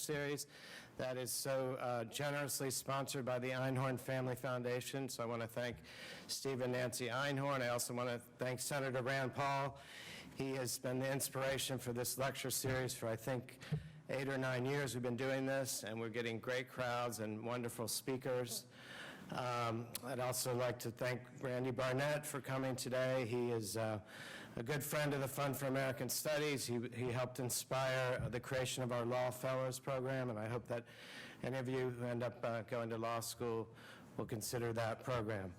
series that is so generously sponsored by the Einhorn Family Foundation. So I want to thank Steve and Nancy Einhorn. I also want to thank Senator Rand Paul. He has been the inspiration for this lecture series for, I think, 8 or 9 years we've been doing this, and we're getting great crowds and wonderful speakers. I'd also like to thank Randy Barnett for coming today. He is a good friend of the Fund for American Studies. He helped inspire the creation of our Law Fellows program, and I hope that any of you who end up going to law school will consider that program.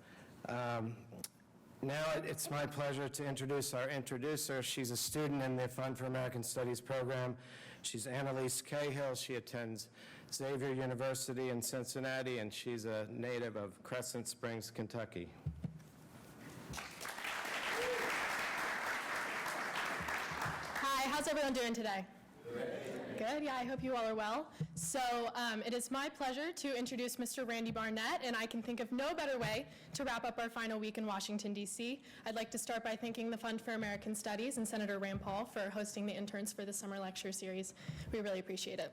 Now it's my pleasure to introduce our introducer. She's a student in the Fund for American Studies program. She's Annalise Cahill. She attends Xavier University in Cincinnati, and she's a native of Crescent Springs, Kentucky. Hi, how's everyone doing today? Good, yeah, I hope you all are well. So it is my pleasure to introduce Mr. Randy Barnett, and I can think of no better way to wrap up our final week in Washington, D.C. I'd like to start by thanking the Fund for American Studies and Senator Rand Paul for hosting the interns for the summer lecture series. We really appreciate it.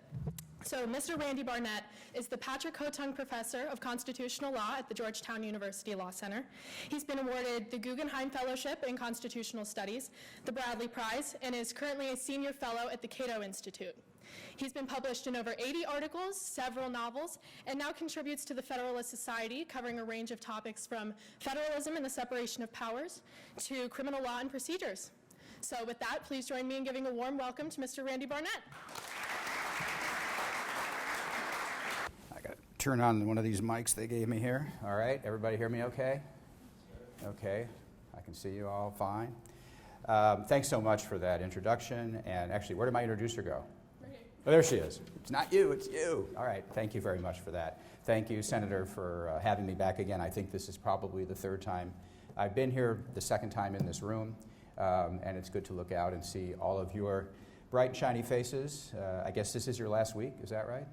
So Mr. Randy Barnett is the Patrick Hotung Professor of Constitutional Law at the Georgetown University Law Center. He's been awarded the Guggenheim Fellowship in Constitutional Studies, the Bradley Prize, and is currently a Senior Fellow at the Cato Institute. He's been published in over 80 articles, several novels, and now contributes to the Federalist Society, covering a range of topics from federalism and the separation of powers to criminal law and procedures. So with that, please join me in giving a warm welcome to Mr. Randy Barnett. Turn on one of these mics they gave me here. All right, everybody hear me okay? Okay, I can see you all fine. Thanks so much for that introduction. And actually, where did my introducer go? Oh, there she is. It's not you, it's you. All right, thank you very much for that. Thank you, Senator, for having me back again. I think this is probably the third time I've been here, the second time in this room, and it's good to look out and see all of your bright, shiny faces. I guess this is your last week, is that right?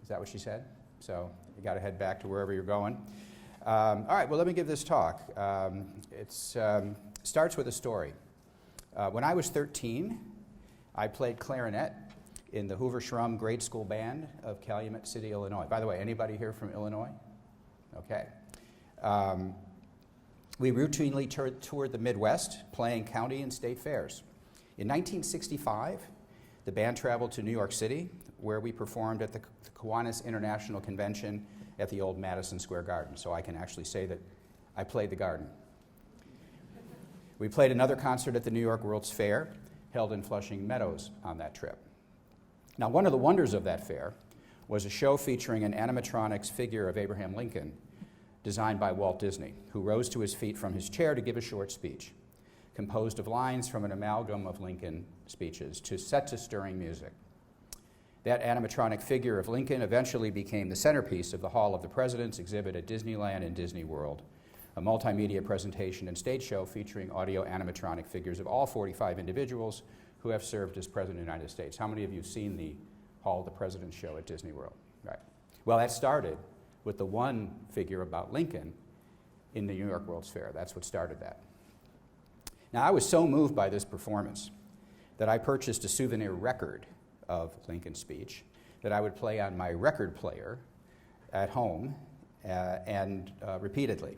Is that what she said? So you got to head back to wherever you're going. All right, well, let me give this talk. It starts with a story. When I was 13, I played clarinet in the Hoover Shrum Grade School Band of Calumet City, Illinois. By the way, anybody here from Illinois? Okay. We routinely toured the Midwest, playing county and state fairs. In 1965, the band traveled to New York City, where we performed at the Kiwanis International Convention at the old Madison Square Garden. So I can actually say that I played the garden. We played another concert at the New York World's Fair, held in Flushing Meadows on that trip. Now, one of the wonders of that fair was a show featuring an animatronics figure of Abraham Lincoln, designed by Walt Disney, who rose to his feet from his chair to give a short speech, composed of lines from an amalgam of Lincoln speeches set to stirring music. That animatronic figure of Lincoln eventually became the centerpiece of the Hall of the Presidents exhibit at Disneyland and Disney World, a multimedia presentation and stage show featuring audio animatronic figures of all 45 individuals who have served as President of the United States. How many of you have seen the Hall of the Presidents show at Disney World? Right. Well, that started with the one figure about Lincoln in the New York World's Fair. That's what started that. Now, I was so moved by this performance that I purchased a souvenir record of Lincoln's speech that I would play on my record player at home and repeatedly.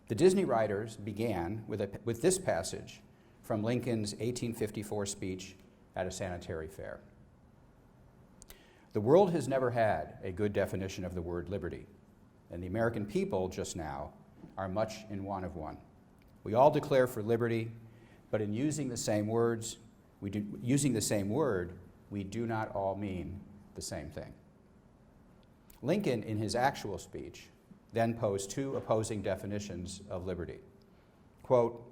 The Disney writers began with this passage from Lincoln's 1854 speech at a sanitary fair. The world has never had a good definition of the word liberty, and the American people just now are much in want of one. We all declare for liberty, but in using the same word, we do not all mean the same thing. Lincoln, in his actual speech, then posed two opposing definitions of liberty. Quote,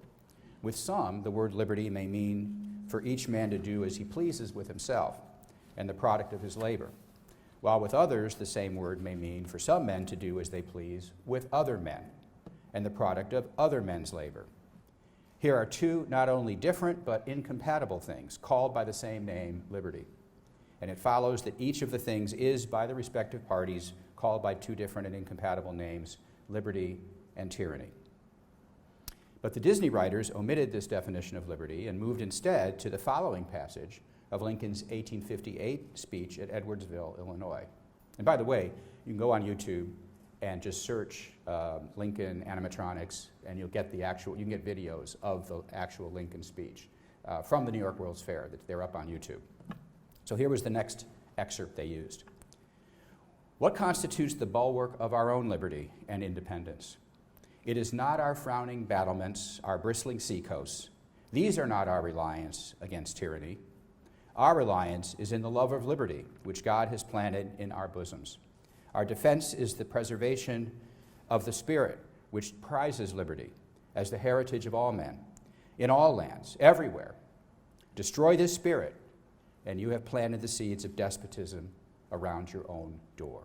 with some, the word liberty may mean for each man to do as he pleases with himself and the product of his labor, while with others, the same word may mean for some men to do as they please with other men and the product of other men's labor. Here are two not only different but incompatible things called by the same name, liberty. And it follows that each of the things is, by the respective parties, called by two different and incompatible names, liberty and tyranny. But the Disney writers omitted this definition of liberty and moved instead to the following passage of Lincoln's 1858 speech at Edwardsville, Illinois. And by the way, you can go on YouTube and just search Lincoln animatronics, and you can get videos of the actual Lincoln speech from the New York World's Fair. They're up on YouTube. So here was the next excerpt they used. What constitutes the bulwark of our own liberty and independence? It is not our frowning battlements, our bristling seacoasts. These are not our reliance against tyranny. Our reliance is in the love of liberty, which God has planted in our bosoms. Our defense is the preservation of the spirit, which prizes liberty as the heritage of all men, in all lands, everywhere. Destroy this spirit, and you have planted the seeds of despotism around your own door.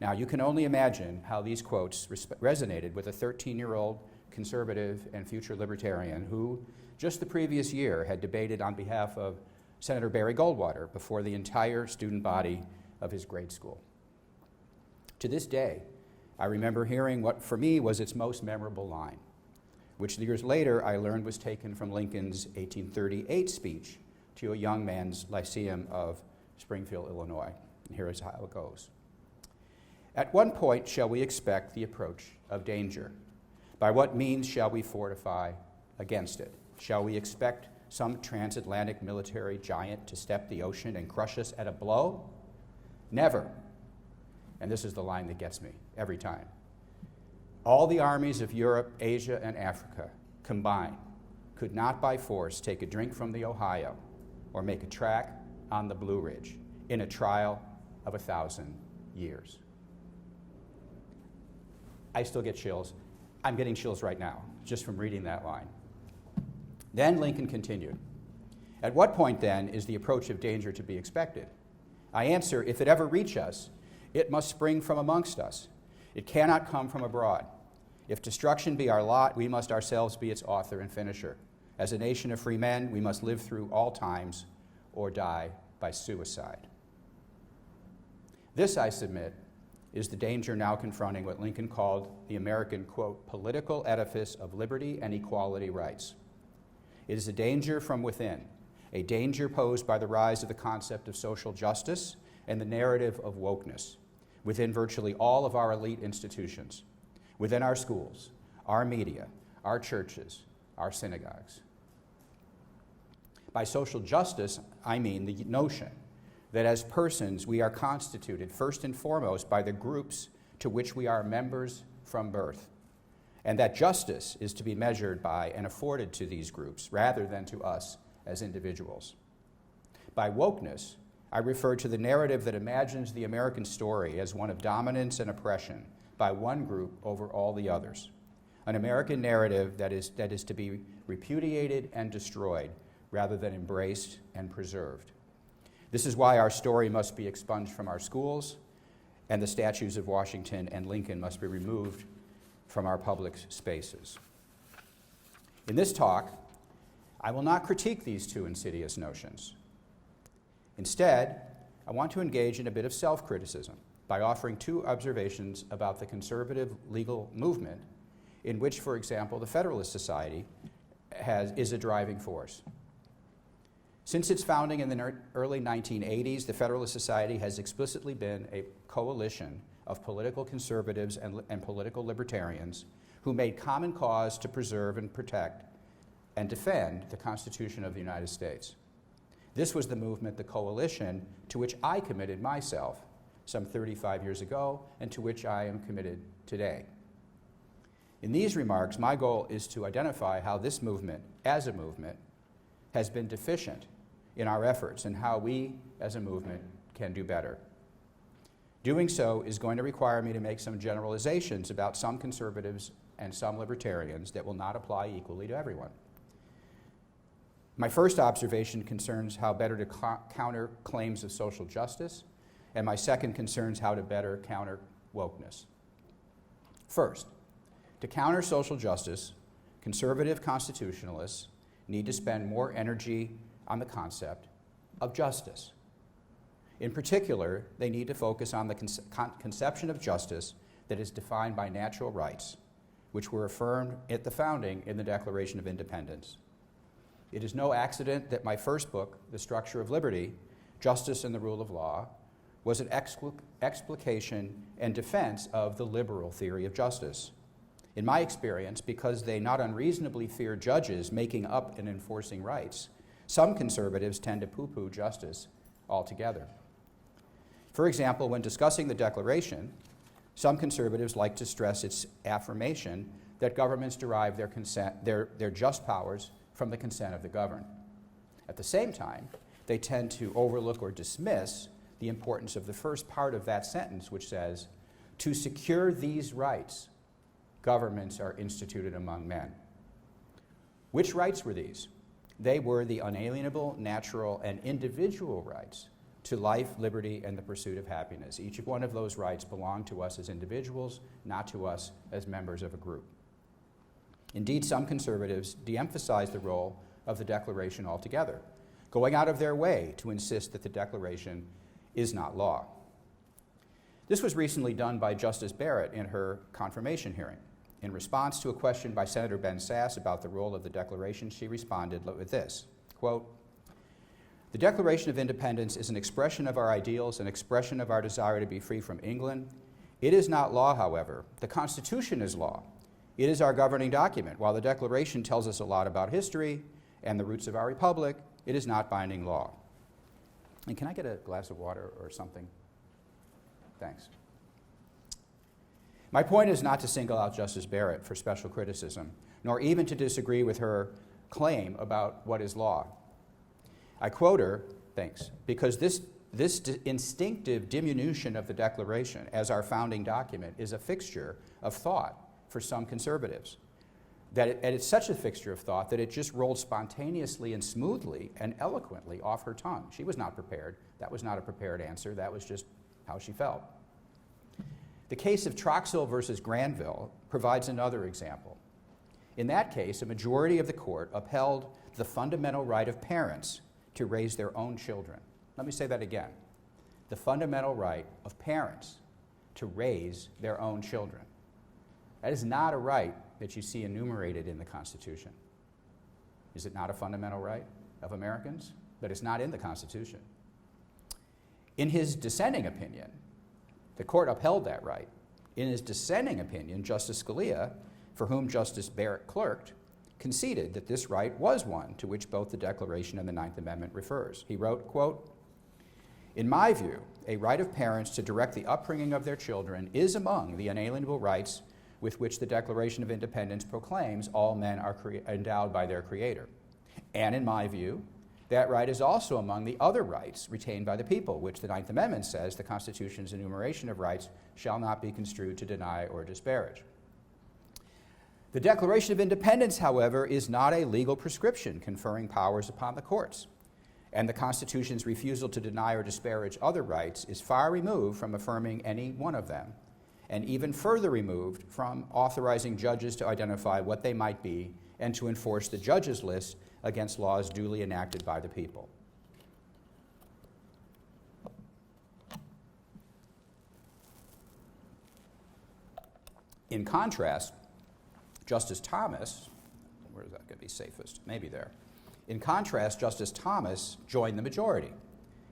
Now, you can only imagine how these quotes resonated with a 13-year-old conservative and future libertarian who, just the previous year, had debated on behalf of Senator Barry Goldwater before the entire student body of his grade school. To this day, I remember hearing what for me was its most memorable line, which years later I learned was taken from Lincoln's 1838 speech to a young man's lyceum of Springfield, Illinois. And here is how it goes. At what point shall we expect the approach of danger? By what means shall we fortify against it? Shall we expect some transatlantic military giant to step the ocean and crush us at a blow? Never. And this is the line that gets me every time. All the armies of Europe, Asia, and Africa combined could not by force take a drink from the Ohio or make a track on the Blue Ridge in a trial of 1,000 years. I still get chills. I'm getting chills right now, just from reading that line. Then Lincoln continued. At what point, then, is the approach of danger to be expected? I answer, if it ever reach us, it must spring from amongst us. It cannot come from abroad. If destruction be our lot, we must ourselves be its author and finisher. As a nation of free men, we must live through all times or die by suicide. This, I submit, is the danger now confronting what Lincoln called the American, quote, political edifice of liberty and equality rights. It is a danger from within, a danger posed by the rise of the concept of social justice and the narrative of wokeness within virtually all of our elite institutions, within our schools, our media, our churches, our synagogues. By social justice, I mean the notion that as persons we are constituted first and foremost by the groups to which we are members from birth, and that justice is to be measured by and afforded to these groups rather than to us as individuals. By wokeness, I refer to the narrative that imagines the American story as one of dominance and oppression by one group over all the others, an American narrative that is to be repudiated and destroyed rather than embraced and preserved. This is why our story must be expunged from our schools, and the statues of Washington and Lincoln must be removed from our public spaces. In this talk, I will not critique these two insidious notions. Instead, I want to engage in a bit of self-criticism by offering two observations about the conservative legal movement in which, for example, the Federalist Society is a driving force. Since its founding in the early 1980s, the Federalist Society has explicitly been a coalition of political conservatives and political libertarians who made common cause to preserve and protect and defend the Constitution of the United States. This was the movement, the coalition, to which I committed myself some 35 years ago and to which I am committed today. In these remarks, my goal is to identify how this movement, as a movement, has been deficient in our efforts and how we, as a movement, can do better. Doing so is going to require me to make some generalizations about some conservatives and some libertarians that will not apply equally to everyone. My first observation concerns how better to counter claims of social justice, and my second concerns how to better counter wokeness. First, to counter social justice, conservative constitutionalists need to spend more energy on the concept of justice. In particular, they need to focus on the conception of justice that is defined by natural rights, which were affirmed at the founding in the Declaration of Independence. It is no accident that my first book, The Structure of Liberty, Justice and the Rule of Law, was an explication and defense of the liberal theory of justice. In my experience, because they not unreasonably fear judges making up and enforcing rights, some conservatives tend to poo-poo justice altogether. For example, when discussing the Declaration, some conservatives like to stress its affirmation that governments derive their just powers from the consent of the governed. At the same time, they tend to overlook or dismiss the importance of the first part of that sentence, which says, "To secure these rights, governments are instituted among men." Which rights were these? They were the unalienable, natural, and individual rights to life, liberty, and the pursuit of happiness. Each one of those rights belong to us as individuals, not to us as members of a group. Indeed, some conservatives de-emphasize the role of the Declaration altogether, going out of their way to insist that the Declaration is not law. This was recently done by Justice Barrett in her confirmation hearing. In response to a question by Senator Ben Sasse about the role of the Declaration, she responded with this, quote, "The Declaration of Independence is an expression of our ideals, an expression of our desire to be free from England. It is not law, however. The Constitution is law. It is our governing document. While the Declaration tells us a lot about history and the roots of our republic, it is not binding law." And can I get a glass of water or something? Thanks. My point is not to single out Justice Barrett for special criticism, nor even to disagree with her claim about what is law. I quote her, thanks, because this instinctive diminution of the Declaration as our founding document is a fixture of thought for some conservatives. And it's such a fixture of thought that it just rolled spontaneously and smoothly and eloquently off her tongue. She was not prepared. That was not a prepared answer. That was just how she felt. The case of Troxell versus Granville provides another example. In that case, a majority of the court upheld the fundamental right of parents to raise their own children. Let me say that again. The fundamental right of parents to raise their own children. That is not a right that you see enumerated in the Constitution. Is it not a fundamental right of Americans? But it's not in the Constitution. In his dissenting opinion, the court upheld that right. In his dissenting opinion, Justice Scalia, for whom Justice Barrett clerked, conceded that this right was one to which both the Declaration and the Ninth Amendment refers. He wrote, quote, "In my view, a right of parents to direct the upbringing of their children is among the unalienable rights with which the Declaration of Independence proclaims all men are endowed by their Creator. And in my view, that right is also among the other rights retained by the people, which the Ninth Amendment says the Constitution's enumeration of rights shall not be construed to deny or disparage." The Declaration of Independence, however, is not a legal prescription conferring powers upon the courts, and the Constitution's refusal to deny or disparage other rights is far removed from affirming any one of them, and even further removed from authorizing judges to identify what they might be and to enforce the judges' list against laws duly enacted by the people. In contrast, Justice Thomas, where is that going to be safest? Maybe there. In contrast, Justice Thomas joined the majority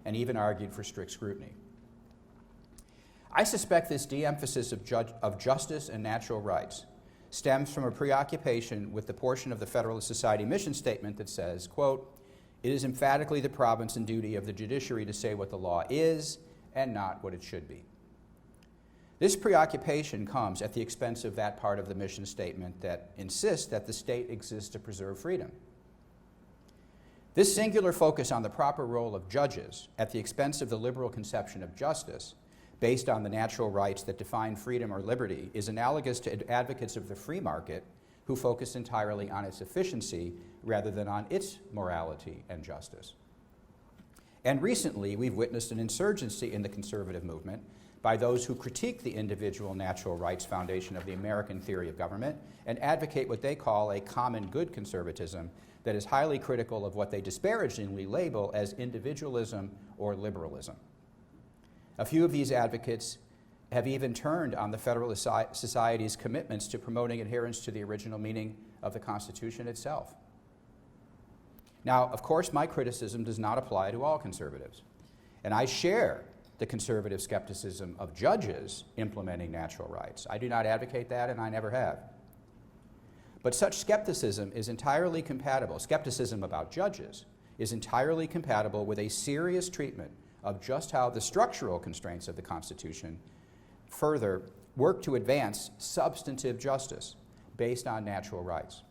and even argued for strict scrutiny. I suspect this de-emphasis of justice and natural rights stems from a preoccupation with the portion of the Federalist Society mission statement that says, quote, "It is emphatically the province and duty of the judiciary to say what the law is and not what it should be." This preoccupation comes at the expense of that part of the mission statement that insists that the state exists to preserve freedom. This singular focus on the proper role of judges at the expense of the liberal conception of justice based on the natural rights that define freedom or liberty is analogous to advocates of the free market who focus entirely on its efficiency rather than on its morality and justice. And recently, we've witnessed an insurgency in the conservative movement by those who critique the individual natural rights foundation of the American theory of government and advocate what they call a common good conservatism that is highly critical of what they disparagingly label as individualism or liberalism. A few of these advocates have even turned on the Federalist Society's commitments to promoting adherence to the original meaning of the Constitution itself. Now, of course, my criticism does not apply to all conservatives, and I share the conservative skepticism of judges implementing natural rights. I do not advocate that, and I never have. But such skepticism is entirely compatible, skepticism about judges is entirely compatible with a serious treatment of just how the structural constraints of the Constitution further work to advance substantive justice based on natural rights.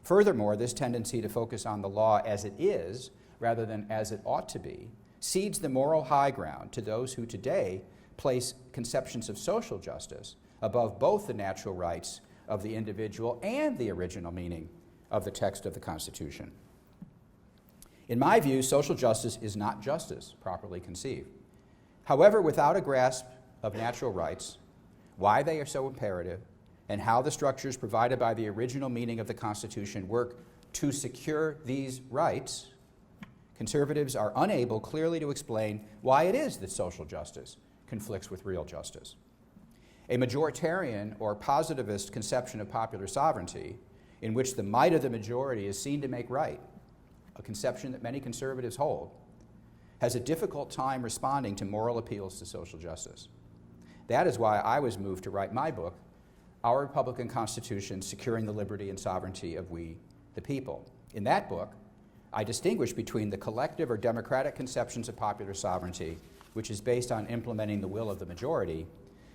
Furthermore, this tendency to focus on the law as it is rather than as it ought to be cedes the moral high ground to those who today place conceptions of social justice above both the natural rights of the individual and the original meaning of the text of the Constitution. In my view, social justice is not justice properly conceived. However, without a grasp of natural rights, why they are so imperative, and how the structures provided by the original meaning of the Constitution work to secure these rights, conservatives are unable clearly to explain why it is that social justice conflicts with real justice. A majoritarian or positivist conception of popular sovereignty, in which the might of the majority is seen to make right, a conception that many conservatives hold, has a difficult time responding to moral appeals to social justice. That is why I was moved to write my book, Our Republican Constitution, Securing the Liberty and Sovereignty of We, the People. In that book, I distinguish between the collective or democratic conceptions of popular sovereignty, which is based on implementing the will of the majority,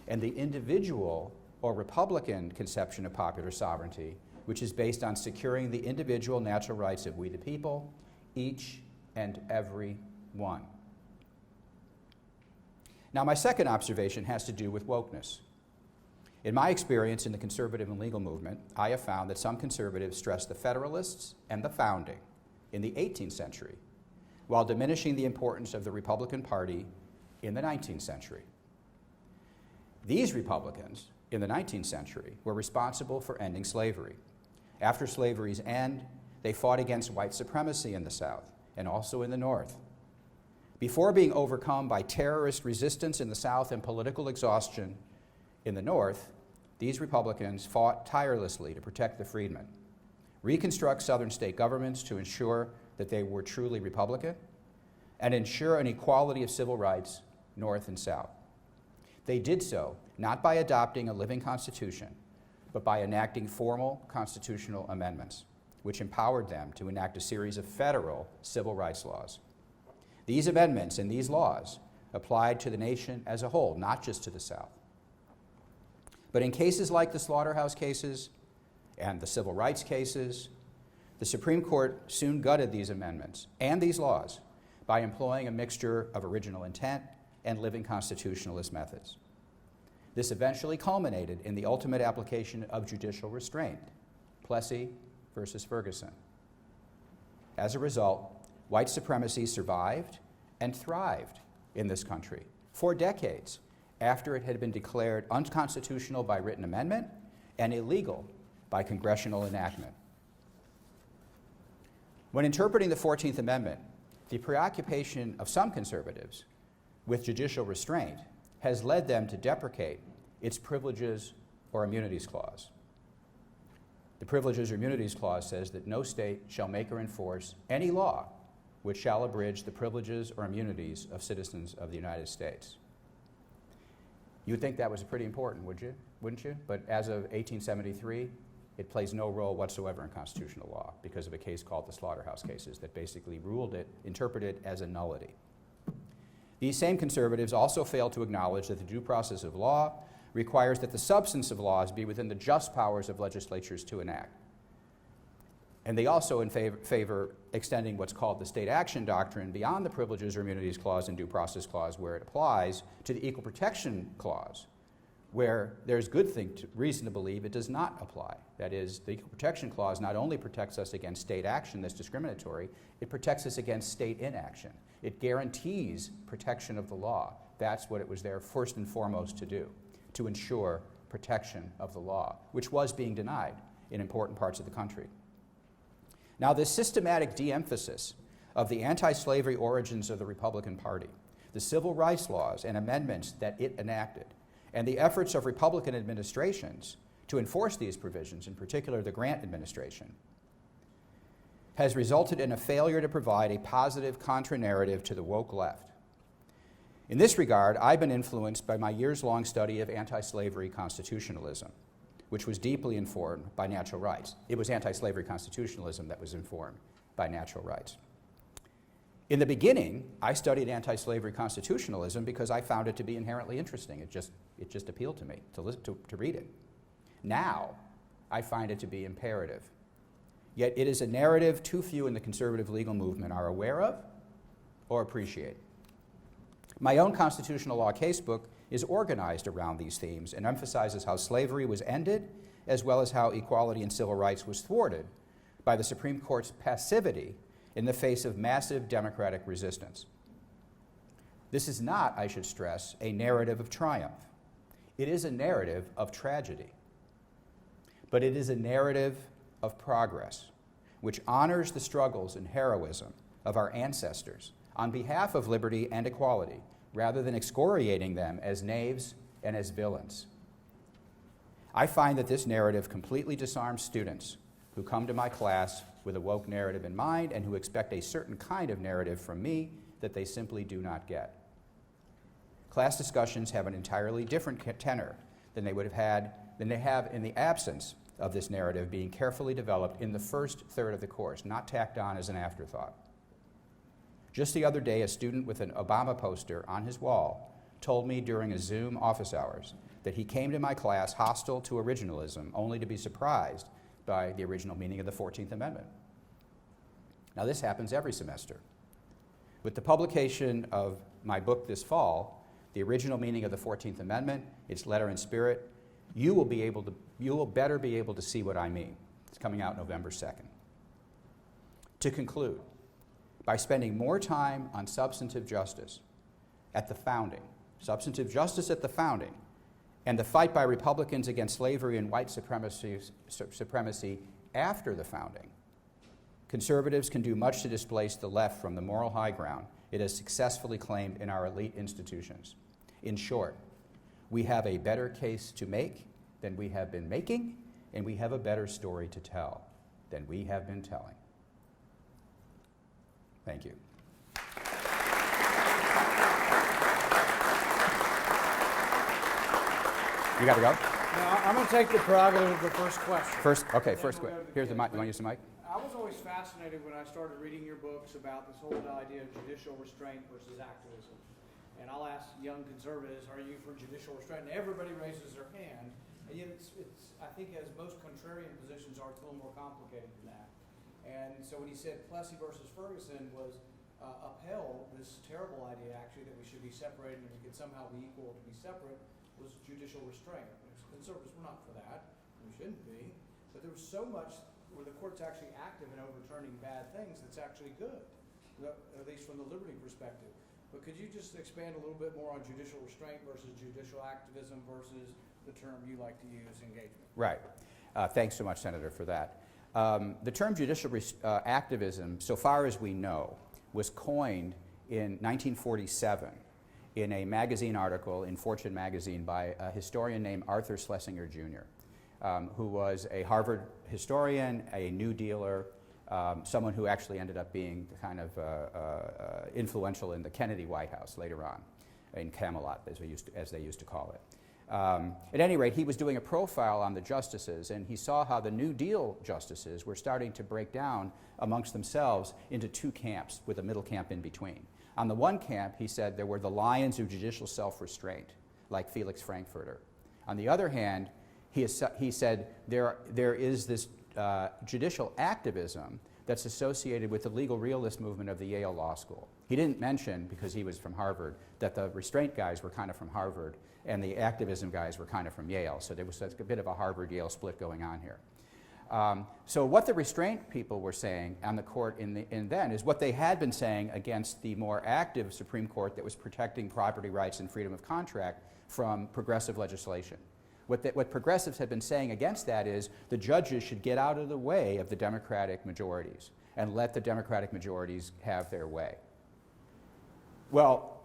and the individual or Republican conception of popular sovereignty, which is based on securing the individual natural rights of we the people, each and every one. Now, my second observation has to do with wokeness. In my experience in the conservative and legal movement, I have found that some conservatives stress the Federalists and the founding in the 18th century, while diminishing the importance of the Republican Party in the 19th century. These Republicans in the 19th century were responsible for ending slavery. After slavery's end, they fought against white supremacy in the South and also in the North. Before being overcome by terrorist resistance in the South and political exhaustion in the North, these Republicans fought tirelessly to protect the freedmen, reconstruct Southern state governments to ensure that they were truly Republican, and ensure an equality of civil rights North and South. They did so not by adopting a living constitution, but by enacting formal constitutional amendments, which empowered them to enact a series of federal civil rights laws. These amendments and these laws applied to the nation as a whole, not just to the South. But in cases like the slaughterhouse cases and the civil rights cases, the Supreme Court soon gutted these amendments and these laws by employing a mixture of original intent and living constitutionalist methods. This eventually culminated in the ultimate application of judicial restraint, Plessy versus Ferguson. As a result, white supremacy survived and thrived in this country for decades after it had been declared unconstitutional by written amendment and illegal by congressional enactment. When interpreting the 14th Amendment, the preoccupation of some conservatives with judicial restraint has led them to deprecate its privileges or immunities clause. The Privileges or Immunities Clause says that no state shall make or enforce any law which shall abridge the privileges or immunities of citizens of the United States. You would think that was pretty important, wouldn't you? But as of 1873, it plays no role whatsoever in constitutional law because of a case called the Slaughterhouse Cases that basically interpreted it as a nullity. These same conservatives also fail to acknowledge that the due process of law requires that the substance of laws be within the just powers of legislatures to enact. And they also favor extending what's called the state action doctrine beyond the Privileges or Immunities Clause and Due Process Clause where it applies to the Equal Protection Clause, where there's good reason to believe it does not apply. That is, the Equal Protection Clause not only protects us against state action that's discriminatory, it protects us against state inaction. It guarantees protection of the law. That's what it was there first and foremost to do, to ensure protection of the law, which was being denied in important parts of the country. Now, this systematic de-emphasis of the anti-slavery origins of the Republican Party, the civil rights laws and amendments that it enacted, and the efforts of Republican administrations to enforce these provisions, in particular the Grant administration, has resulted in a failure to provide a positive contra-narrative to the woke left. In this regard, I've been influenced by my years-long study of anti-slavery constitutionalism, which was deeply informed by natural rights. It was anti-slavery constitutionalism that was informed by natural rights. In the beginning, I studied anti-slavery constitutionalism because I found it to be inherently interesting. It just appealed to me to read it. Now, I find it to be imperative. Yet it is a narrative too few in the conservative legal movement are aware of or appreciate. My own constitutional law casebook is organized around these themes and emphasizes how slavery was ended, as well as how equality and civil rights was thwarted by the Supreme Court's passivity in the face of massive democratic resistance. This is not, I should stress, a narrative of triumph. It is a narrative of tragedy. But it is a narrative of progress, which honors the struggles and heroism of our ancestors on behalf of liberty and equality, rather than excoriating them as knaves and as villains. I find that this narrative completely disarms students who come to my class with a woke narrative in mind and who expect a certain kind of narrative from me that they simply do not get. Class discussions have an entirely different tenor than they have in the absence of this narrative being carefully developed in the first third of the course, not tacked on as an afterthought. Just the other day, a student with an Obama poster on his wall told me during a Zoom office hours that he came to my class hostile to originalism, only to be surprised by the original meaning of the 14th Amendment. Now, this happens every semester. With the publication of my book this fall, The Original Meaning of the 14th Amendment, Its Letter and Spirit, you will better be able to see what I mean. It's coming out November 2nd. To conclude, by spending more time on substantive justice at the founding, and the fight by Republicans against slavery and white supremacy after the founding, conservatives can do much to displace the left from the moral high ground it has successfully claimed in our elite institutions. In short, we have a better case to make than we have been making, and we have a better story to tell than we have been telling. Thank you. You got to go? Now, I'm going to take the prerogative of the first question. First question. Here's the mic. You want to use the mic? I was always fascinated when I started reading your books about this whole idea of judicial restraint versus activism. And I'll ask young conservatives, are you for judicial restraint? And everybody raises their hand. And yet it's I think as most contrarian positions are, it's a little more complicated than that. And so when he said Plessy versus Ferguson was upheld this terrible idea actually that we should be separated and we could somehow be equal to be separate, was judicial restraint. Conservatives were not for that. We shouldn't be. But there was so much where the court's actually active in overturning bad things that's actually good, at least from the liberty perspective. But could you just expand a little bit more on judicial restraint versus judicial activism versus the term you like to use, engagement? Right. Thanks so much, Senator, for that. The term judicial activism, so far as we know, was coined in 1947 in a magazine article in Fortune magazine by a historian named Arthur Schlesinger Jr., who was a Harvard historian, a New Dealer, someone who actually ended up being kind of influential in the Kennedy White House later on, in Camelot, as they used to call it. At any rate, he was doing a profile on the justices, and he saw how the New Deal justices were starting to break down amongst themselves into two camps, with a middle camp in between. On the one camp, he said there were the lions of judicial self-restraint, like Felix Frankfurter. On the other hand, he said there is this judicial activism that's associated with the legal realist movement of the Yale Law School. He didn't mention, because he was from Harvard, that the restraint guys were kind of from Harvard and the activism guys were kind of from Yale. So there was a bit of a Harvard-Yale split going on here. So what the restraint people were saying on the court in then is what they had been saying against the more active Supreme Court that was protecting property rights and freedom of contract from progressive legislation. What progressives had been saying against that is the judges should get out of the way of the Democratic majorities and let the Democratic majorities have their way. Well,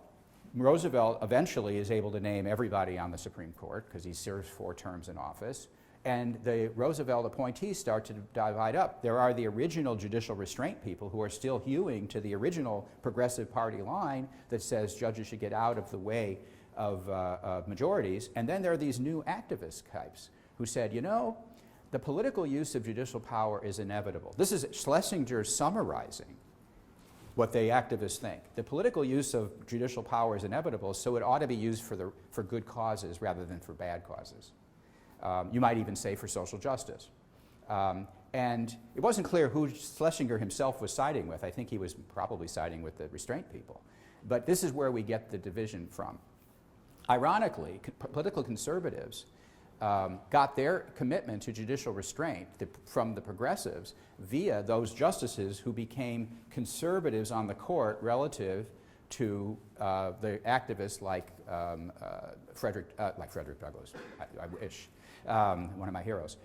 Roosevelt eventually is able to name everybody on the Supreme Court because he serves 4 terms in office. And the Roosevelt appointees start to divide up. There are the original judicial restraint people who are still hewing to the original Progressive Party line that says judges should get out of the way of majorities. And then there are these new activist types who said, you know, the political use of judicial power is inevitable. This is Schlesinger summarizing what the activists think. The political use of judicial power is inevitable, so it ought to be used for good causes rather than for bad causes. You might even say for social justice. And it wasn't clear who Schlesinger himself was siding with. I think he was probably siding with the restraint people. But this is where we get the division from. Ironically, political conservatives got their commitment to judicial restraint from the progressives via those justices who became conservatives on the court relative to the activists like Frederick Douglass, I wish, one of my heroes,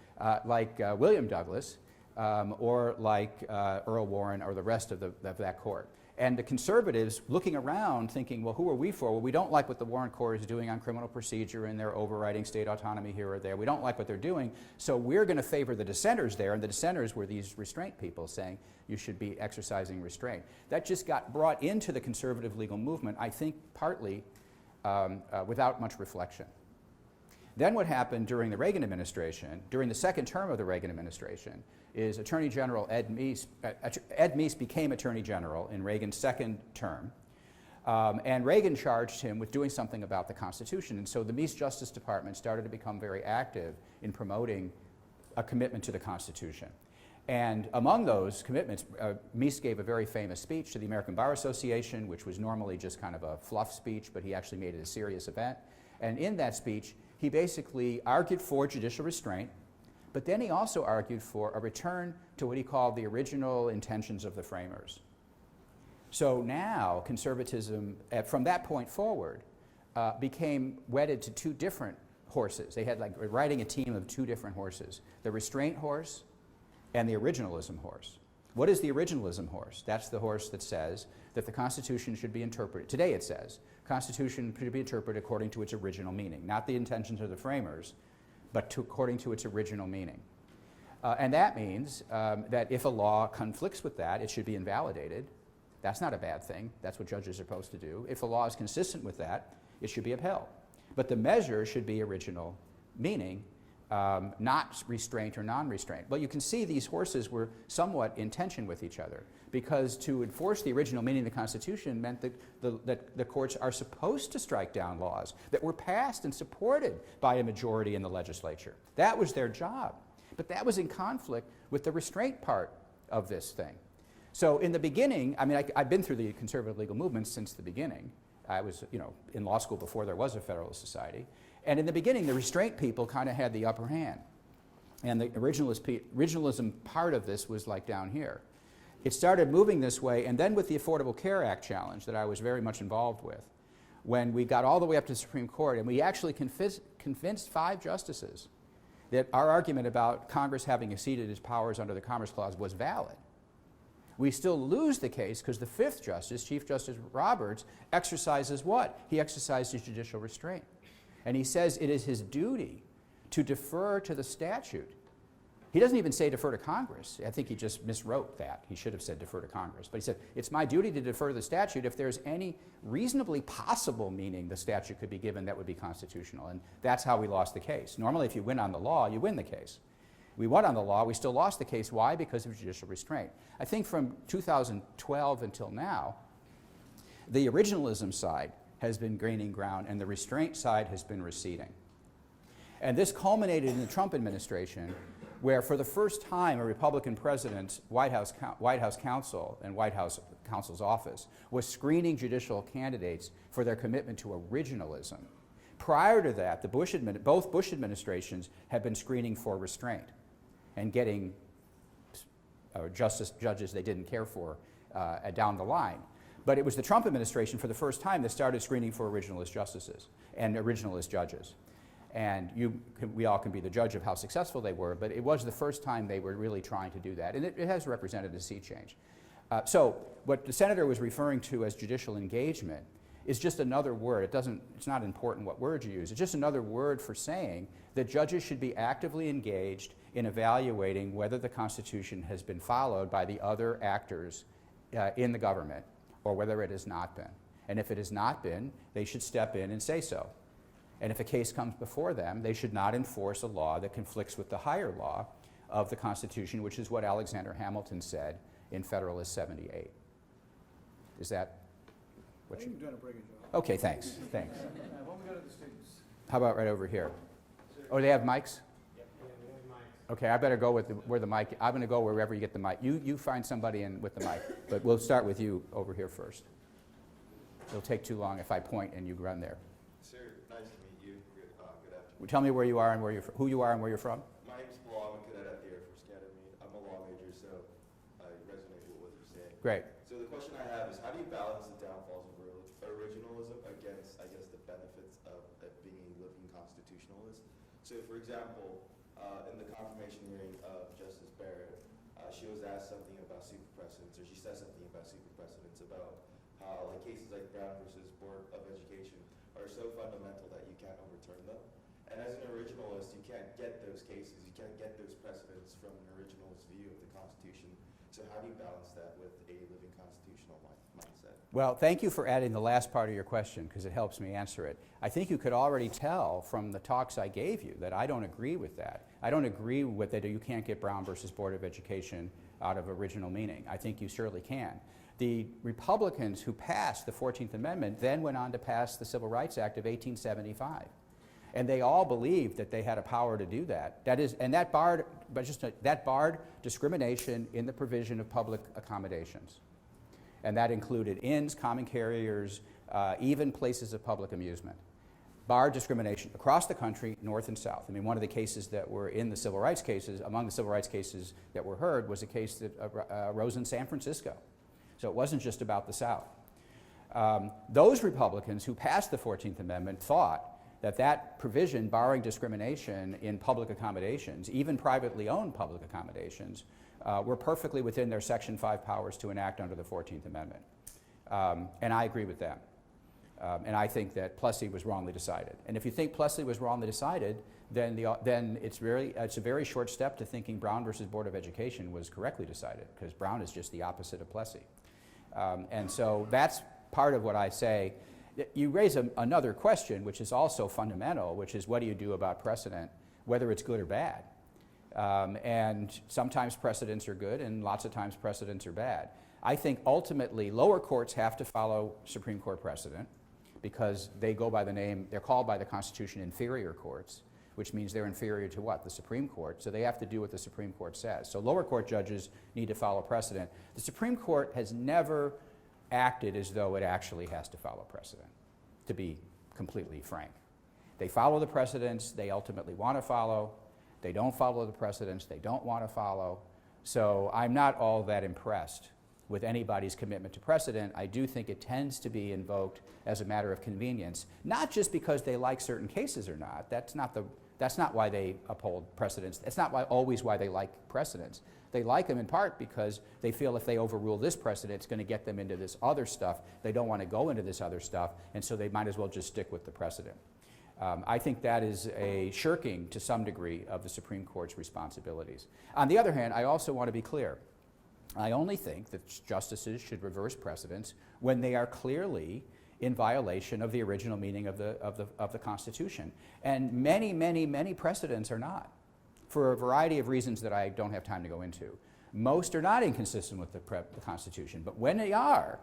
like William Douglas, or like Earl Warren or the rest of that court. And the conservatives looking around thinking, well, who are we for? Well, we don't like what the Warren Court is doing on criminal procedure and they're overriding state autonomy here or there. We don't like what they're doing, so we're going to favor the dissenters there. And the dissenters were these restraint people saying you should be exercising restraint. That just got brought into the conservative legal movement, I think partly without much reflection. Then what happened during the Reagan administration, during the second term of the Reagan administration, is Attorney General Ed Meese became Attorney General in Reagan's second term, and Reagan charged him with doing something about the Constitution. And so the Meese Justice Department started to become very active in promoting a commitment to the Constitution. And among those commitments, Meese gave a very famous speech to the American Bar Association, which was normally just kind of a fluff speech, but he actually made it a serious event. And in that speech, he basically argued for judicial restraint, but then he also argued for a return to what he called the original intentions of the framers. So now conservatism, from that point forward, became wedded to two different horses. They had like riding a team of two different horses, the restraint horse and the originalism horse. What is the originalism horse? That's the horse that says that the Constitution should be interpreted. Today it says, Constitution should be interpreted according to its original meaning, not the intentions of the framers, but according to its original meaning. And that means that if a law conflicts with that, it should be invalidated. That's not a bad thing. That's what judges are supposed to do. If a law is consistent with that, it should be upheld. But the measure should be original meaning, not restraint or non-restraint. Well, you can see these horses were somewhat in tension with each other, because to enforce the original meaning of the Constitution meant that the courts are supposed to strike down laws that were passed and supported by a majority in the legislature. That was their job. But that was in conflict with the restraint part of this thing. So in the beginning, I mean, I've been through the conservative legal movement since the beginning. I was, in law school before there was a Federalist Society. And in the beginning, the restraint people kind of had the upper hand. And the originalism part of this was like down here. It started moving this way, and then with the Affordable Care Act challenge that I was very much involved with, when we got all the way up to the Supreme Court, and we actually convinced 5 justices that our argument about Congress having exceeded its powers under the Commerce Clause was valid. We still lose the case because the 5th justice, Chief Justice Roberts, exercises what? He exercises judicial restraint. And he says it is his duty to defer to the statute. He doesn't even say defer to Congress. I think he just miswrote that. He should have said defer to Congress. But he said, it's my duty to defer to the statute if there's any reasonably possible meaning the statute could be given that would be constitutional. And that's how we lost the case. Normally, if you win on the law, you win the case. We won on the law. We still lost the case. Why? Because of judicial restraint. I think from 2012 until now, the originalism side has been gaining ground and the restraint side has been receding. And this culminated in the Trump administration, where for the first time a Republican president's White House counsel and White House counsel's office was screening judicial candidates for their commitment to originalism. Prior to that, both Bush administrations had been screening for restraint and getting judges they didn't care for down the line. But it was the Trump administration for the first time that started screening for originalist justices and originalist judges. And we all can be the judge of how successful they were, but it was the first time they were really trying to do that. And it has represented a sea change. So what the senator was referring to as judicial engagement is just another word. It's not important what word you use. It's just another word for saying that judges should be actively engaged in evaluating whether the Constitution has been followed by the other actors in the government, or whether it has not been. And if it has not been, they should step in and say so. And if a case comes before them, they should not enforce a law that conflicts with the higher law of the Constitution, which is what Alexander Hamilton said in Federalist 78. Is that I think you've done a pretty good job. Okay, thanks. Thanks. Why don't we go to the students? How about right over here? Oh, they have mics? Okay, I better go with where the mic. I'm going to go wherever you get the mic. You find somebody with the mic, but we'll start with you over here first. It'll take too long if I point and you run there. Sir, nice to meet you. Good afternoon. Tell me where you are and who you are and where you're from. My name's Paul. I'm a cadet at the Air Force Academy. I'm a law major, so I resonate with what you're saying. Great. So the question I have is, how do you balance the downfalls of originalism against, I guess, the benefits of being a living constitutionalist? So, for example, in the confirmation hearing of Justice Barrett, she was asked something about super precedents, or she said something about super precedents, about how cases like Brown versus Board of Education are so fundamental that you can't overturn them. And as an originalist, you can't get those cases, you can't get those precedents from an originalist view of the Constitution. So how do you balance that with a living constitutional mindset? Well, thank you for adding the last part of your question, because it helps me answer it. I think you could already tell from the talks I gave you that I don't agree with that. I don't agree with that you can't get Brown versus Board of Education out of original meaning. I think you surely can. The Republicans who passed the 14th Amendment then went on to pass the Civil Rights Act of 1875. And they all believed that they had a power to do that. That barred discrimination in the provision of public accommodations. And that included inns, common carriers, even places of public amusement. Barred discrimination across the country, north and south. I mean, one of the cases that were in the civil rights cases, among the civil rights cases that were heard, was a case that arose in San Francisco. So it wasn't just about the South. Those Republicans who passed the 14th Amendment thought that provision barring discrimination in public accommodations, even privately owned public accommodations, were perfectly within their Section 5 powers to enact under the 14th Amendment. And I agree with them. And I think that Plessy was wrongly decided. And if you think Plessy was wrongly decided, then it's a very short step to thinking Brown versus Board of Education was correctly decided, because Brown is just the opposite of Plessy. And so that's part of what I say. You raise another question, which is also fundamental, which is what do you do about precedent, whether it's good or bad? And sometimes precedents are good, and lots of times precedents are bad. I think ultimately lower courts have to follow Supreme Court precedent, because they go by the name, they're called by the Constitution inferior courts, which means they're inferior to what? The Supreme Court. So they have to do what the Supreme Court says. So lower court judges need to follow precedent. The Supreme Court has never acted as though it actually has to follow precedent, to be completely frank. They follow the precedents they ultimately want to follow. They don't follow the precedents they don't want to follow. So I'm not all that impressed with anybody's commitment to precedent. I do think it tends to be invoked as a matter of convenience, not just because they like certain cases or not. That's not why they uphold precedents. That's not always why they like precedents. They like them in part because they feel if they overrule this precedent, it's going to get them into this other stuff. They don't want to go into this other stuff, and so they might as well just stick with the precedent. I think that is a shirking to some degree of the Supreme Court's responsibilities. On the other hand, I also want to be clear. I only think that justices should reverse precedents when they are clearly in violation of the original meaning of the Constitution. And many, many, many precedents are not, for a variety of reasons that I don't have time to go into. Most are not inconsistent with the Constitution, but when they are,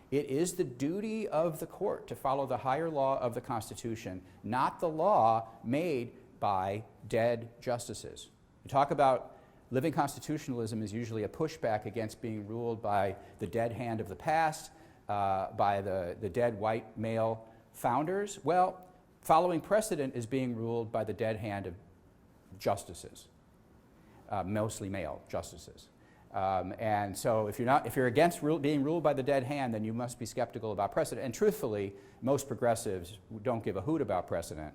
it is the duty of the court to follow the higher law of the Constitution, not the law made by dead justices. You talk about living constitutionalism is usually a pushback against being ruled by the dead hand of the past, by the dead white male founders. Well, following precedent is being ruled by the dead hand of justices, mostly male justices. And so if you're against being ruled by the dead hand, then you must be skeptical about precedent. And truthfully, most progressives don't give a hoot about precedent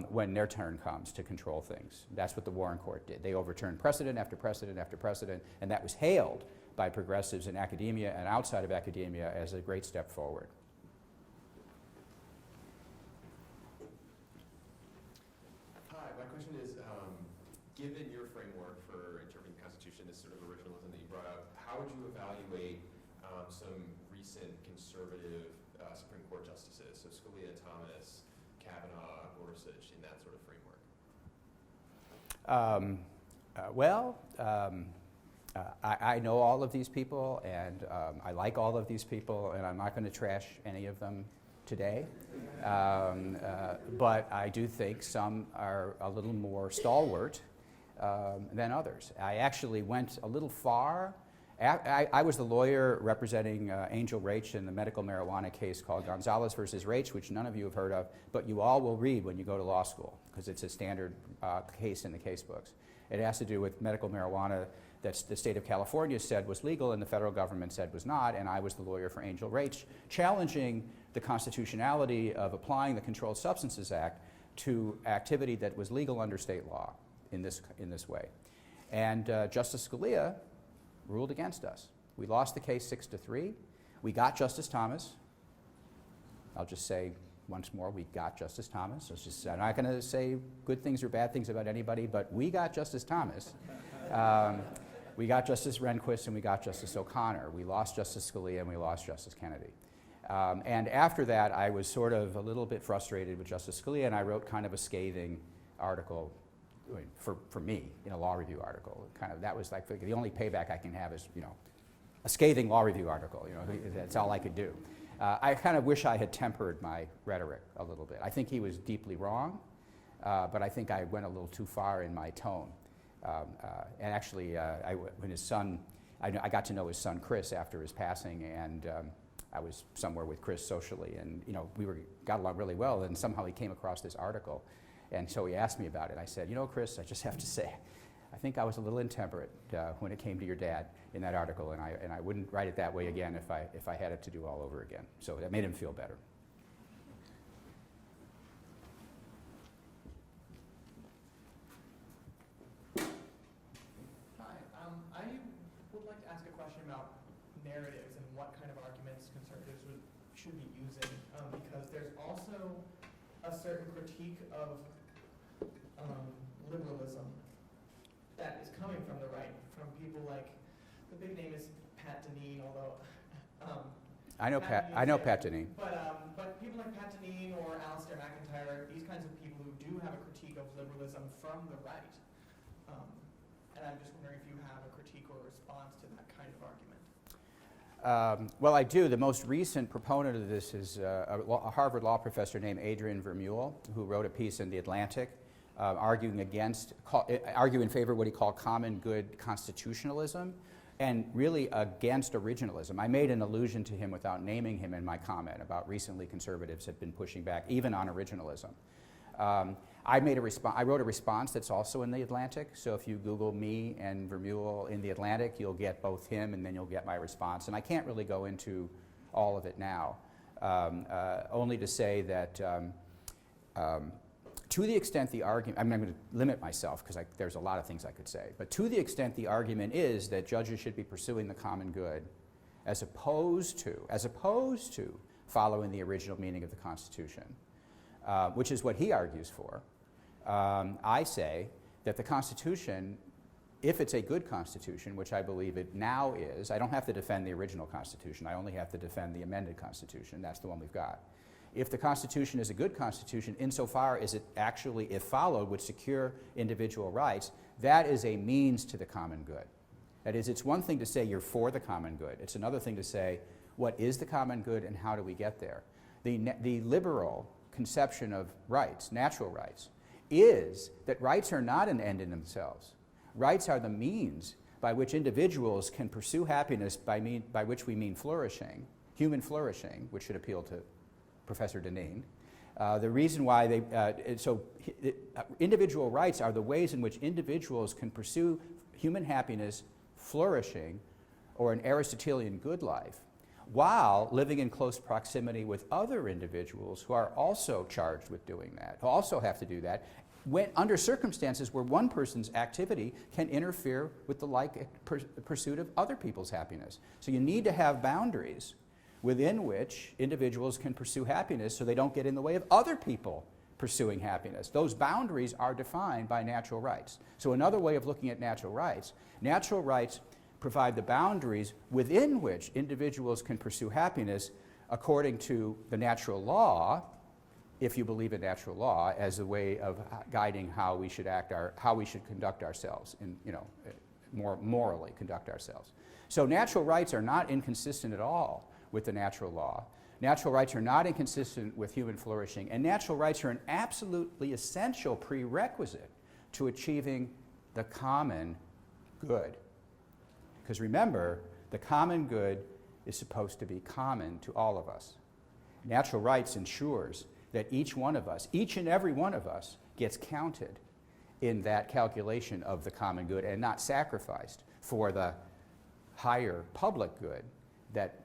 when their turn comes to control things. That's what the Warren Court did. They overturned precedent after precedent after precedent, and that was hailed by progressives in academia and outside of academia as a great step forward. given your framework for interpreting the Constitution, this sort of originalism that you brought up, how would you evaluate some recent conservative Supreme Court justices, so Scalia, Thomas, Kavanaugh, Gorsuch, in that sort of framework? I know all of these people, and I like all of these people, and I'm not going to trash any of them today. But I do think some are a little more stalwart than others. I actually went a little far. I was the lawyer representing Angel Raich in the medical marijuana case called Gonzalez versus Raich, which none of you have heard of, but you all will read when you go to law school, because it's a standard case in the case books. It has to do with medical marijuana that the state of California said was legal and the federal government said was not, and I was the lawyer for Angel Raich, challenging the constitutionality of applying the Controlled Substances Act to activity that was legal under state law in this way. And Justice Scalia ruled against us. We lost the case 6-3. We got Justice Thomas. I'll just say once more, we got Justice Thomas. I'm not going to say good things or bad things about anybody, but we got Justice Thomas. We got Justice Rehnquist and we got Justice O'Connor. We lost Justice Scalia and we lost Justice Kennedy. And after that, I was sort of a little bit frustrated with Justice Scalia, and I wrote kind of a scathing article for me in a law review article. That was like the only payback I can have is, a scathing law review article. That's all I could do. I kind of wish I had tempered my rhetoric a little bit. I think he was deeply wrong, but I think I went a little too far in my tone. And actually, when his son, I got to know his son Chris after his passing, and I was somewhere with Chris socially, and we got along really well. And somehow he came across this article, and so he asked me about it. I said, Chris, I just have to say, I think I was a little intemperate when it came to your dad in that article, and I wouldn't write it that way again if I had it to do all over again. So that made him feel better. I would like to ask a question about narratives and what kind of arguments conservatives should be using, because there's also a certain critique of liberalism that is coming from the right, from people like, the big name is Pat Deneen, although I know Pat Deneen. But people like Pat Deneen or Alistair McIntyre, these kinds of people who do have a critique of liberalism from the right. And I'm just wondering if you have a critique or a response to that kind of argument. Well, I do. The most recent proponent of this is a Harvard law professor named Adrian Vermeule, who wrote a piece in The Atlantic arguing in favor of what he called common good constitutionalism, and really against originalism. I made an allusion to him without naming him in my comment about recently conservatives have been pushing back even on originalism. I wrote a response that's also in The Atlantic, so if you Google me and Vermeule in The Atlantic, you'll get both him and then you'll get my response. And I can't really go into all of it now, only to say that to the extent the argument, I'm going to limit myself because there's a lot of things I could say, but to the extent the argument is that judges should be pursuing the common good as opposed to following the original meaning of the Constitution, which is what he argues for, I say that the Constitution, if it's a good Constitution, which I believe it now is, I don't have to defend the original Constitution, I only have to defend the amended Constitution, that's the one we've got. If the Constitution is a good Constitution, insofar as it actually, if followed, would secure individual rights, that is a means to the common good. That is, it's one thing to say you're for the common good, it's another thing to say what is the common good and how do we get there. The liberal conception of rights, natural rights, is that rights are not an end in themselves. Rights are the means by which individuals can pursue happiness, by which we mean flourishing, human flourishing, which should appeal to Professor Deneen. The reason why individual rights are the ways in which individuals can pursue human happiness, flourishing, or an Aristotelian good life, while living in close proximity with other individuals who are also charged with doing that, who also have to do that, under circumstances where one person's activity can interfere with the pursuit of other people's happiness. So you need to have boundaries within which individuals can pursue happiness so they don't get in the way of other people pursuing happiness. Those boundaries are defined by natural rights. So another way of looking at natural rights provide the boundaries within which individuals can pursue happiness according to the natural law, if you believe in natural law, as a way of guiding how we should how we should conduct ourselves, more morally conduct ourselves. So natural rights are not inconsistent at all with the natural law. Natural rights are not inconsistent with human flourishing, and natural rights are an absolutely essential prerequisite to achieving the common good. Because remember, the common good is supposed to be common to all of us. Natural rights ensures that each and every one of us, gets counted in that calculation of the common good and not sacrificed for the higher public good that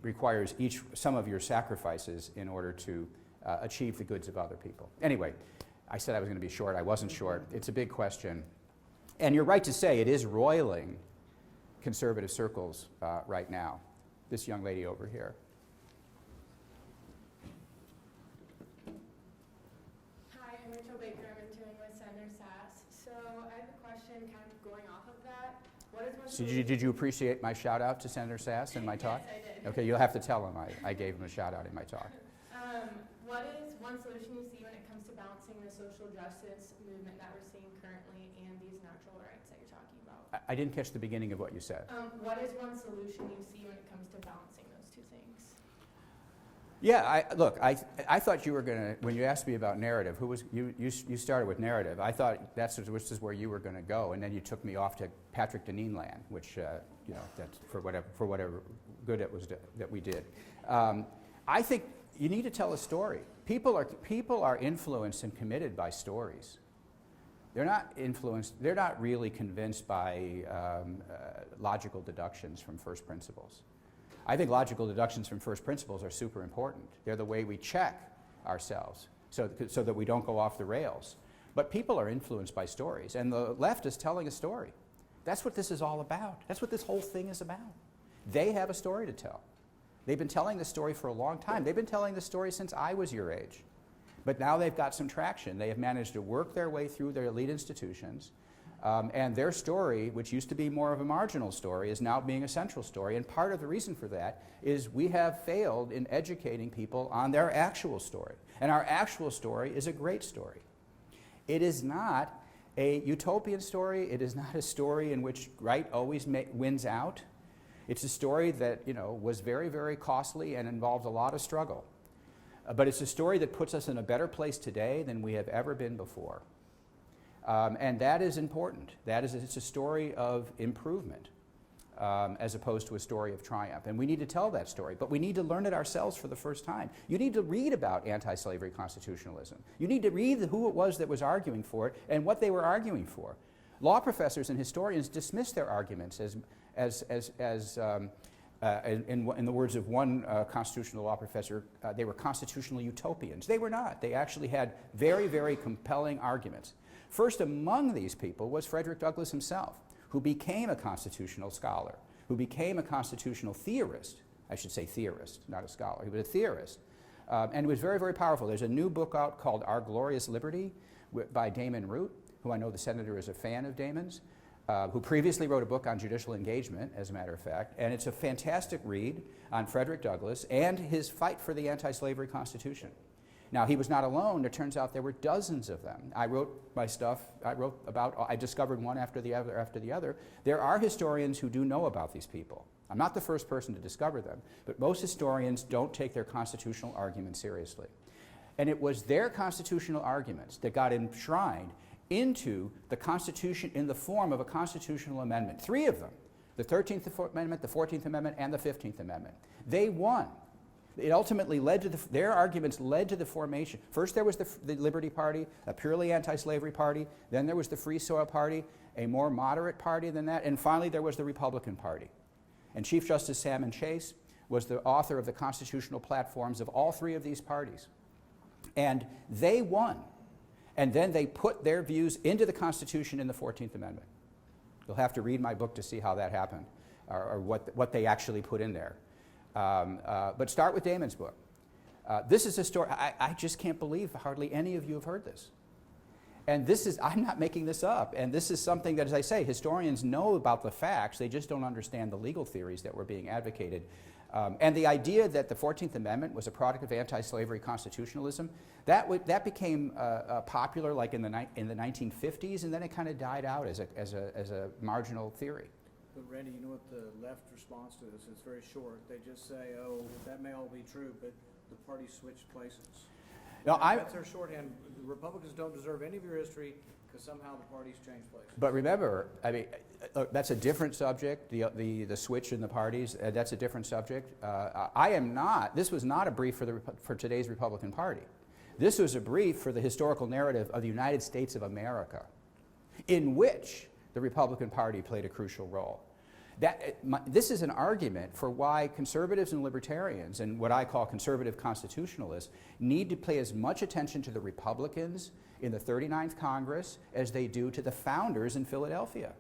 requires some of your sacrifices in order to achieve the goods of other people. Anyway, I said I was going to be short. I wasn't short. It's a big question. And you're right to say it is roiling conservative circles right now. This young lady over here. Hi, I'm Rachel Baker. I'm interning with Senator Sass. So I have a question kind of going off of that. What is one So did you appreciate my shout out to Senator Sass in my talk? Yes, I did. Okay, you'll have to tell him I gave him a shout out in my talk. What is one solution you see when it comes to balancing the social justice movement that we're seeing currently and these natural rights that you're talking about? I didn't catch the beginning of what you said. What is one solution you see when it comes to balancing those two things? Yeah, I thought you were going to, when you asked me about narrative, you started with narrative. I thought this is where you were going to go, and then you took me off to Patrick Deneen land, which, that's for whatever good it was that we did. I think you need to tell a story. People are influenced and committed by stories. They're not really convinced by logical deductions from first principles. I think logical deductions from first principles are super important. They're the way we check ourselves so that we don't go off the rails. But people are influenced by stories, and the left is telling a story. That's what this is all about. That's what this whole thing is about. They have a story to tell. They've been telling this story for a long time. They've been telling this story since I was your age. But now they've got some traction. They have managed to work their way through their elite institutions. And their story, which used to be more of a marginal story, is now being a central story. And part of the reason for that is we have failed in educating people on their actual story. And our actual story is a great story. It is not a utopian story. It is not a story in which right always wins out. It's a story that was very, very costly and involved a lot of struggle. But it's a story that puts us in a better place today than we have ever been before. And that is important. It's a story of improvement as opposed to a story of triumph. And we need to tell that story, but we need to learn it ourselves for the first time. You need to read about anti-slavery constitutionalism. You need to read who it was that was arguing for it and what they were arguing for. Law professors and historians dismiss their arguments in the words of one constitutional law professor, they were constitutional utopians. They were not. They actually had very, very compelling arguments. First among these people was Frederick Douglass himself, who became a constitutional scholar, who became a constitutional theorist. I should say theorist, not a scholar. He was a theorist. And he was very, very powerful. There's a new book out called Our Glorious Liberty by Damon Root, who I know the senator is a fan of Damon's, who previously wrote a book on judicial engagement, as a matter of fact. And it's a fantastic read on Frederick Douglass and his fight for the anti-slavery Constitution. Now, he was not alone. It turns out there were dozens of them. I wrote my stuff. I discovered one after the other. There are historians who do know about these people. I'm not the first person to discover them, but most historians don't take their constitutional arguments seriously. And it was their constitutional arguments that got enshrined into the Constitution in the form of a constitutional amendment. 3 of them, the 13th Amendment, the 14th Amendment, and the 15th Amendment. They won. It ultimately led to their arguments led to the formation. First there was the Liberty Party, a purely anti-slavery party. Then there was the Free Soil Party, a more moderate party than that. And finally there was the Republican Party. And Chief Justice Salmon Chase was the author of the constitutional platforms of all 3 of these parties. And they won. And then they put their views into the Constitution in the 14th Amendment. You'll have to read my book to see how that happened, or what they actually put in there. But start with Damon's book. This is a story, I just can't believe hardly any of you have heard this. And this is, I'm not making this up, and this is something that, as I say, historians know about the facts, they just don't understand the legal theories that were being advocated. And the idea that the 14th Amendment was a product of anti-slavery constitutionalism, that became popular like in the 1950s, and then it kind of died out as a marginal theory. But Randy, you know what the left response to this? It's very short. They just say, oh, that may all be true, but the parties switched places. No, That's their shorthand. The Republicans don't deserve any of your history because somehow the parties changed places. But remember, I mean, that's a different subject, the switch in the parties, that's a different subject. This was not a brief for today's Republican Party. This was a brief for the historical narrative of the United States of America, in which the Republican Party played a crucial role. This is an argument for why conservatives and libertarians, and what I call conservative constitutionalists, need to pay as much attention to the Republicans in the 39th Congress as they do to the founders in Philadelphia,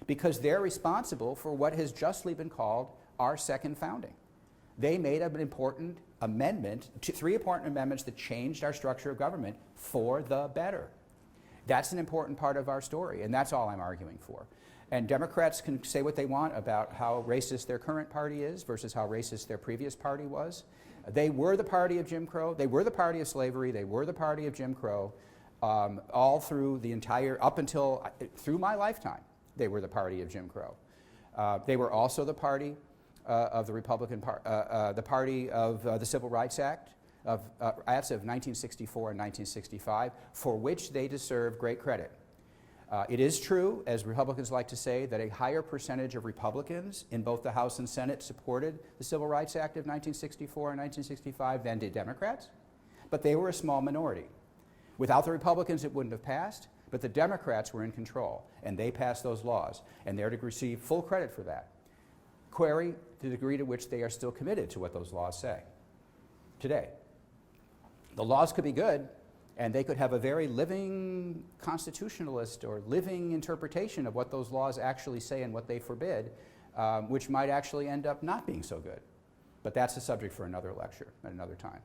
because they're responsible for what has justly been called our second founding. They made an important amendment, three important amendments that changed our structure of government for the better. That's an important part of our story, and that's all I'm arguing for. And Democrats can say what they want about how racist their current party is versus how racist their previous party was. They were the party of Jim Crow. They were the party of slavery. They were the party of Jim Crow all through the entire, up until, through my lifetime, they were the party of Jim Crow. They were also the party of the Republican Party, the party of the Civil Rights Act of 1964 and 1965, for which they deserve great credit. It is true, as Republicans like to say, that a higher percentage of Republicans in both the House and Senate supported the Civil Rights Act of 1964 and 1965 than did Democrats, but they were a small minority. Without the Republicans, it wouldn't have passed, but the Democrats were in control, and they passed those laws, and they're to receive full credit for that. Query the degree to which they are still committed to what those laws say today. The laws could be good, and they could have a very living constitutionalist or living interpretation of what those laws actually say and what they forbid, which might actually end up not being so good. But that's a subject for another lecture at another time.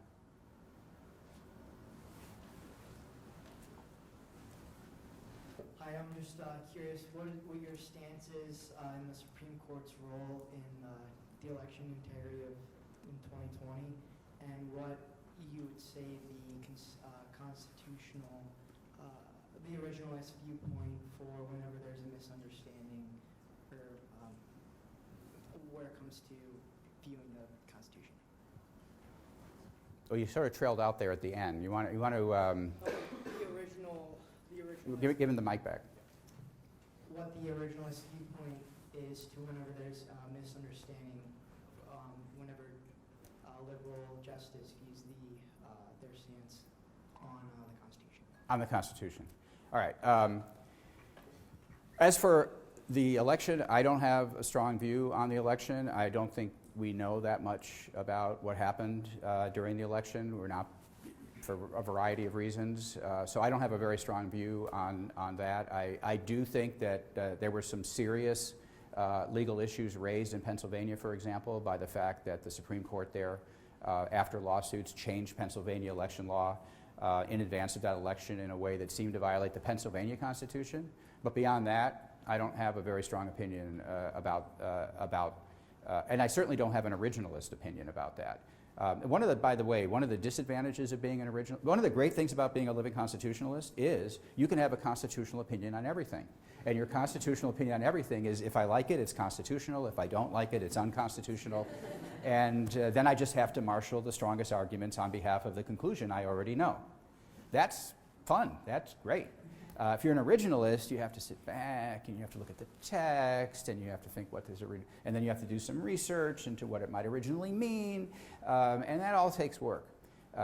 Hi, I'm just curious what your stance is in the Supreme Court's role in the election integrity in 2020, and what you would say the constitutional, the originalist viewpoint for whenever there's a misunderstanding or where it comes to viewing the Constitution. Well, you sort of trailed out there at the end. You want to The original. give him the mic back. What the originalist viewpoint is to whenever there's a misunderstanding, whenever liberal justice views their stance on the Constitution. On the Constitution. All right. As for the election, I don't have a strong view on the election. I don't think we know that much about what happened during the election. We're not, for a variety of reasons. So I don't have a very strong view on that. I do think that there were some serious legal issues raised in Pennsylvania, for example, by the fact that the Supreme Court there, after lawsuits, changed Pennsylvania election law in advance of that election in a way that seemed to violate the Pennsylvania Constitution. But beyond that, I don't have a very strong opinion and I certainly don't have an originalist opinion about that. By the way, one of the disadvantages of being an original, one of the great things about being a living constitutionalist is you can have a constitutional opinion on everything. And your constitutional opinion on everything is, if I like it, it's constitutional. If I don't like it, it's unconstitutional. And then I just have to marshal the strongest arguments on behalf of the conclusion I already know. That's fun. That's great. If you're an originalist, you have to sit back and you have to look at the text and you have to think what is and then you have to do some research into what it might originally mean, and that all takes work.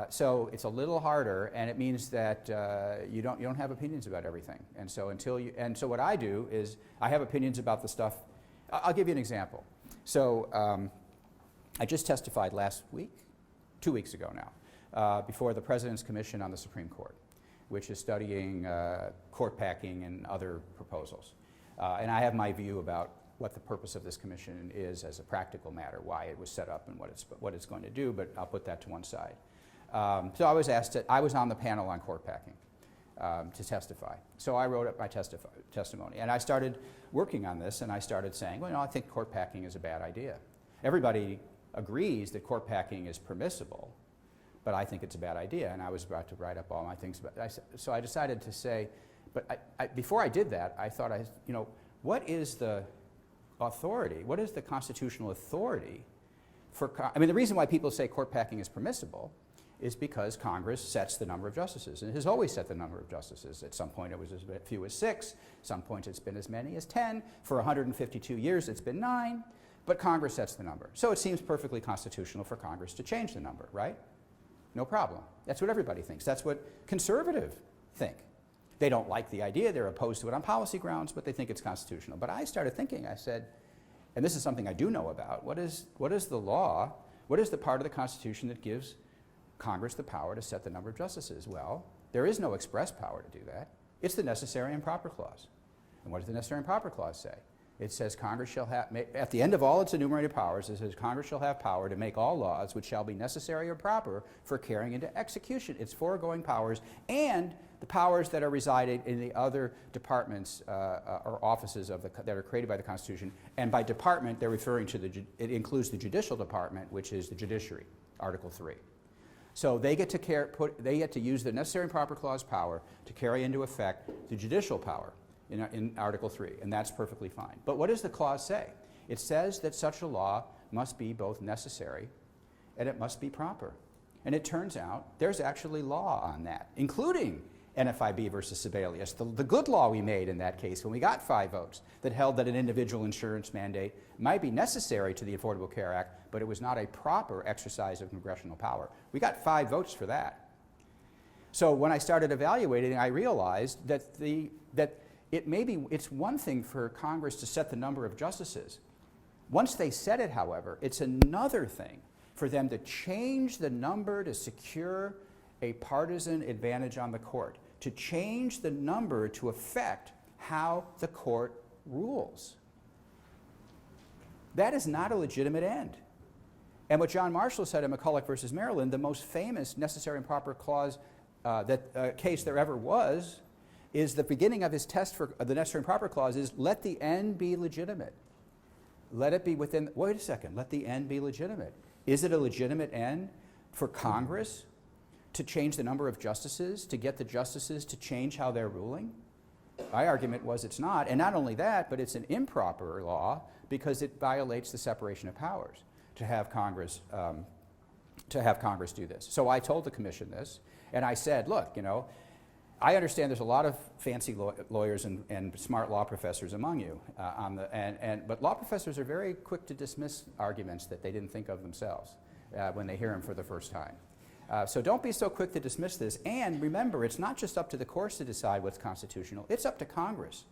So it's a little harder, and it means that you don't have opinions about everything. And so so what I do is I have opinions about the stuff. I'll give you an example. So I just testified last week, 2 weeks ago now, before the President's Commission on the Supreme Court, which is studying court packing and other proposals. And I have my view about what the purpose of this commission is as a practical matter, why it was set up and what it's going to do, but I'll put that to one side. So I was asked I was on the panel on court packing to testify. So I wrote up my testimony, and I started working on this, and I started saying, well, I think court packing is a bad idea. Everybody agrees that court packing is permissible, but I think it's a bad idea, and I was about to write up all my things about it. So I decided to say, but before I did that, I thought, what is the authority? What is the constitutional authority for, the reason why people say court packing is permissible is because Congress sets the number of justices, and it has always set the number of justices. At some point it was as few as 6, some points it's been as many as 10. For 152 years it's been 9, but Congress sets the number. So it seems perfectly constitutional for Congress to change the number, right? No problem. That's what everybody thinks. That's what conservatives think. They don't like the idea, they're opposed to it on policy grounds, but they think it's constitutional. But I started thinking, I said, and this is something I do know about, what is the law, what is the part of the Constitution that gives Congress the power to set the number of justices? Well, there is no express power to do that. It's the Necessary and Proper Clause. And what does the Necessary and Proper Clause say? It says Congress shall have, at the end of all its enumerated powers, it says Congress shall have power to make all laws which shall be necessary or proper for carrying into execution its foregoing powers and the powers that are resided in the other departments or offices that are created by the Constitution. And by department, they're referring to it includes the Judicial Department, which is the judiciary, Article 3. So they get to use the Necessary and Proper Clause power to carry into effect the judicial power in Article 3, and that's perfectly fine. But what does the clause say? It says that such a law must be both necessary and it must be proper. And it turns out there's actually law on that, including NFIB versus Sebelius, the good law we made in that case when we got 5 votes that held that an individual insurance mandate might be necessary to the Affordable Care Act, but it was not a proper exercise of congressional power. We got 5 votes for that. So when I started evaluating, I realized that it's one thing for Congress to set the number of justices. Once they set it, however, it's another thing for them to change the number to secure a partisan advantage on the court, to change the number to affect how the court rules. That is not a legitimate end. And what John Marshall said in McCulloch versus Maryland, the most famous Necessary and Proper Clause case there ever was, is the beginning of his test for the Necessary and Proper Clause is let the end be legitimate. Let it be within, wait a second, let the end be legitimate. Is it a legitimate end for Congress to change the number of justices, to get the justices to change how they're ruling? My argument was it's not, and not only that, but it's an improper law because it violates the separation of powers to have Congress do this. So I told the commission this, and I said, look, I understand there's a lot of fancy lawyers and smart law professors among you, but law professors are very quick to dismiss arguments that they didn't think of themselves when they hear them for the first time. So don't be so quick to dismiss this. And remember, it's not just up to the courts to decide what's constitutional. It's up to Congress.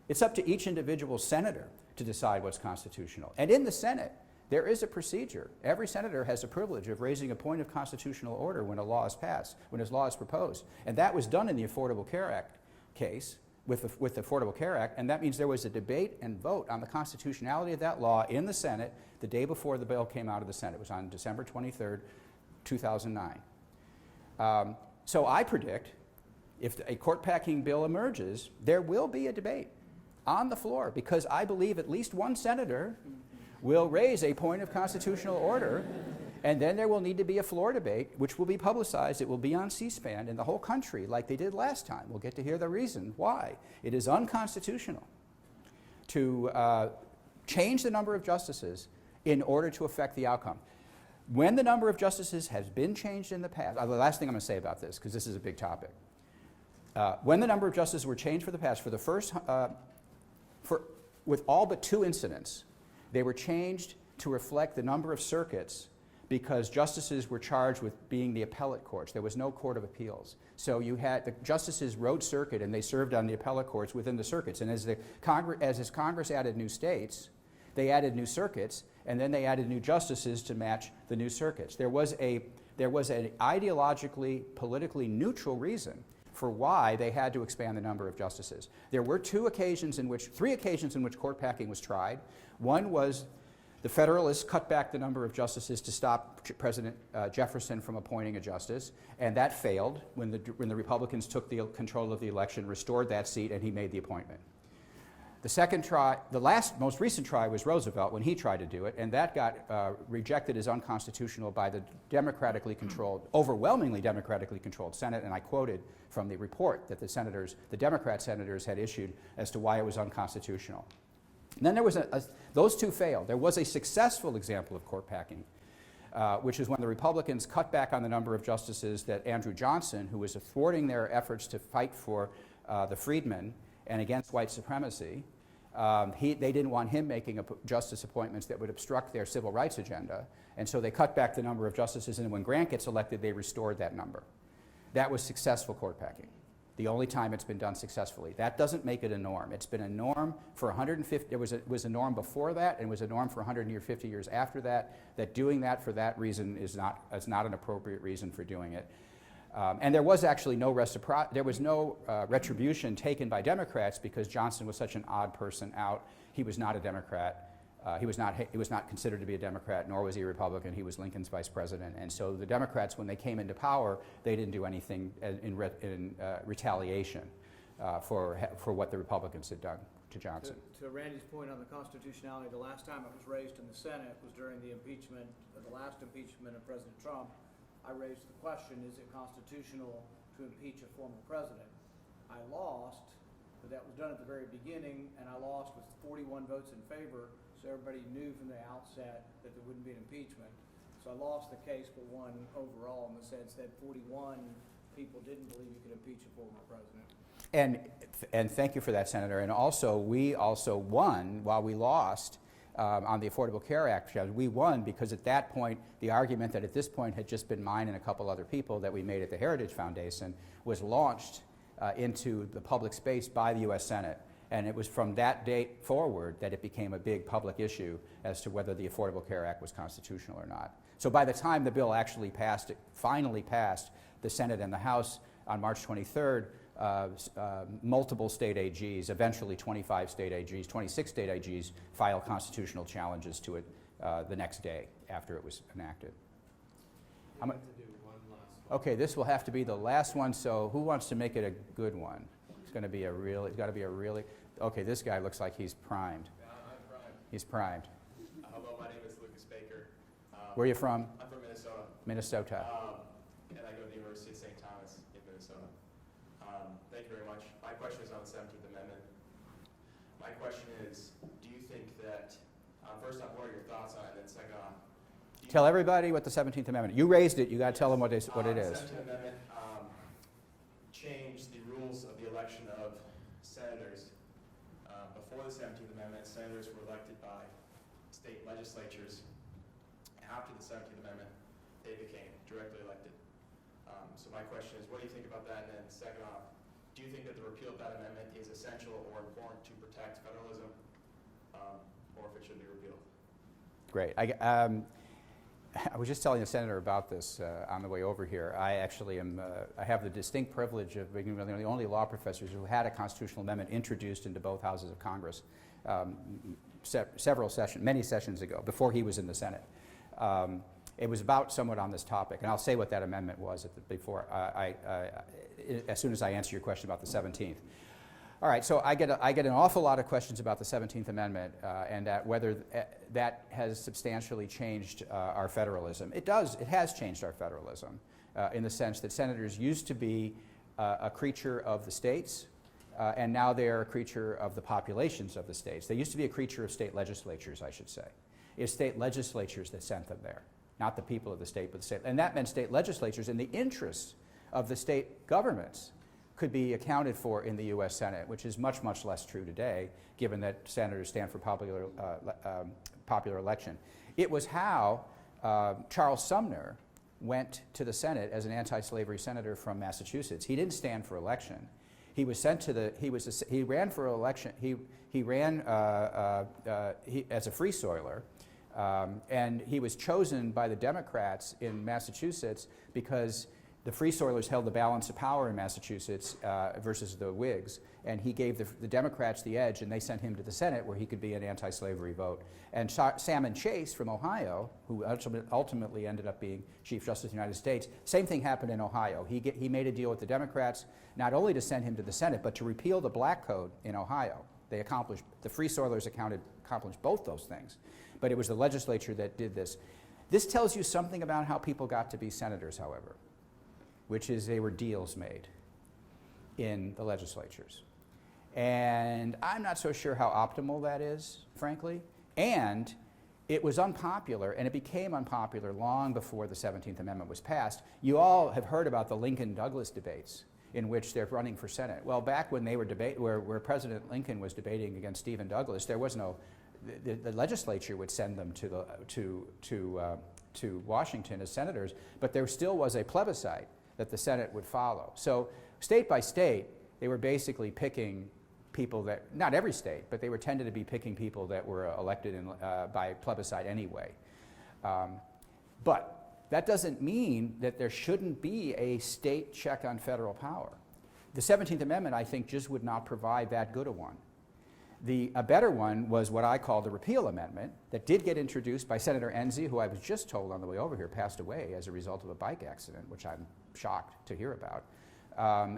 It's up to each individual senator to decide what's constitutional. And in the Senate, there is a procedure. Every senator has the privilege of raising a point of constitutional order when a law is passed, when a law is proposed. And that was done in the Affordable Care Act case with the Affordable Care Act, and that means there was a debate and vote on the constitutionality of that law in the Senate the day before the bill came out of the Senate. It was on December 23rd, 2009. So I predict if a court packing bill emerges, there will be a debate on the floor because I believe at least one senator will raise a point of constitutional order, and then there will need to be a floor debate, which will be publicized. It will be on C-SPAN in the whole country like they did last time. We'll get to hear the reason why it is unconstitutional to change the number of justices in order to affect the outcome. When the number of justices has been changed in the past, the last thing I'm going to say about this, because this is a big topic. When the number of justices were changed for the past, with all but 2 incidents, they were changed to reflect the number of circuits because justices were charged with being the appellate courts. There was no court of appeals. So you had the justices rode circuit and they served on the appellate courts within the circuits. And as Congress added new states, they added new circuits, and then they added new justices to match the new circuits. There was an ideologically, politically neutral reason for why they had to expand the number of justices. There were 3 occasions in which court packing was tried. One was The Federalists cut back the number of justices to stop President Jefferson from appointing a justice, and that failed when the Republicans took the control of the election, restored that seat, and he made the appointment. The second try, most recent try was Roosevelt when he tried to do it, and that got rejected as unconstitutional by the democratically controlled, overwhelmingly democratically controlled Senate, and I quoted from the report that the Democrat senators had issued as to why it was unconstitutional. And then there was those two failed. There was a successful example of court packing, which is when the Republicans cut back on the number of justices that Andrew Johnson, who was thwarting their efforts to fight for the freedmen and against white supremacy, they didn't want him making justice appointments that would obstruct their civil rights agenda, and so they cut back the number of justices, and when Grant gets elected, they restored that number. That was successful court packing. The only time it's been done successfully. That doesn't make it a norm. It's been a norm for 150, it was a norm before that, and it was a norm for 150 years after that, that doing that for that reason is not an appropriate reason for doing it. And there was actually no retribution taken by Democrats because Johnson was such an odd person out. He was not a Democrat. He was not considered to be a Democrat, nor was he a Republican. He was Lincoln's vice president. And so the Democrats, when they came into power, they didn't do anything in retaliation for what the Republicans had done to Johnson. To Randy's point on the constitutionality, the last time it was raised in the Senate was during the impeachment, the last impeachment of President Trump. I raised the question, is it constitutional to impeach a former president? I lost, but that was done at the very beginning, and I lost with 41 votes in favor, so everybody knew from the outset that there wouldn't be an impeachment. So I lost the case, but won overall in the sense that 41 people didn't believe you could impeach a former president. And thank you for that, Senator. And also, we also won while we lost on the Affordable Care Act. We won because at that point, the argument that at this point had just been mine and a couple other people that we made at the Heritage Foundation was launched into the public space by the U.S. Senate. And it was from that date forward that it became a big public issue as to whether the Affordable Care Act was constitutional or not. So by the time the bill actually passed, it finally passed the Senate and the House on March 23rd, multiple state AGs, eventually 25 state AGs, 26 state AGs, filed constitutional challenges to it the next day after it was enacted. Okay, this will have to be the last one, so who wants to make it a good one? It's got to be a really, okay, this guy looks like he's primed. Yeah, I'm primed. He's primed. Hello, my name is Lucas Baker. Where are you from? I'm from Minnesota. Minnesota. And I go to the University of St. Thomas in Minnesota. Thank you very much. My question is on the 17th Amendment. My question is, do you think that, first off, what are your thoughts on it, and then second off, Tell everybody what the 17th Amendment, you raised it, you got to tell them what it is. The 17th Amendment changed the rules of the election of senators. Before the 17th Amendment, senators were elected by state legislatures. After the 17th Amendment, they became directly elected. So my question is, what do you think about that? And then second off, do you think that the repeal of that amendment is essential or important to protect federalism, or if it should be repealed? Great. I was just telling the senator about this on the way over here. I actually I have the distinct privilege of being one of the only law professors who had a constitutional amendment introduced into both houses of Congress many sessions ago, before he was in the Senate. It was about somewhat on this topic, and I'll say what that amendment was as soon as I answer your question about the 17th. All right, so I get an awful lot of questions about the 17th Amendment and whether that has substantially changed our federalism. It does. It has changed our federalism in the sense that senators used to be a creature of the states, and now they are a creature of the populations of the states. They used to be a creature of state legislatures, I should say. It's state legislatures that sent them there, not the people of the state, but the state. And that meant state legislatures in the interests of the state governments could be accounted for in the U.S. Senate, which is much, much less true today, given that senators stand for popular election. It was how Charles Sumner went to the Senate as an anti-slavery senator from Massachusetts. He didn't stand for election. He was sent to the. He ran for election. He ran as a free soiler, and he was chosen by the Democrats in Massachusetts because the Free Soilers held the balance of power in Massachusetts versus the Whigs, and he gave the Democrats the edge, and they sent him to the Senate where he could be an anti-slavery vote. And Salmon Chase from Ohio, who ultimately ended up being Chief Justice of the United States, same thing happened in Ohio. He made a deal with the Democrats not only to send him to the Senate, but to repeal the Black Code in Ohio. The Free Soilers accomplished both those things, but it was the legislature that did this. This tells you something about how people got to be senators, however, which is they were deals made in the legislatures. And I'm not so sure how optimal that is, frankly. And it was unpopular, and it became unpopular long before the 17th Amendment was passed. You all have heard about the Lincoln-Douglas debates in which they're running for Senate. Well, back when they were where President Lincoln was debating against Stephen Douglas, there was no, the legislature would send them to Washington as senators, but there still was a plebiscite that the Senate would follow. So state by state, they were basically picking people that, not every state, but they were tended to be picking people that were elected by plebiscite anyway. But that doesn't mean that there shouldn't be a state check on federal power. The 17th Amendment, I think, just would not provide that good a one. A better one was what I call the Repeal Amendment that did get introduced by Senator Enzi, who I was just told on the way over here passed away as a result of a bike accident, which I'm shocked to hear about,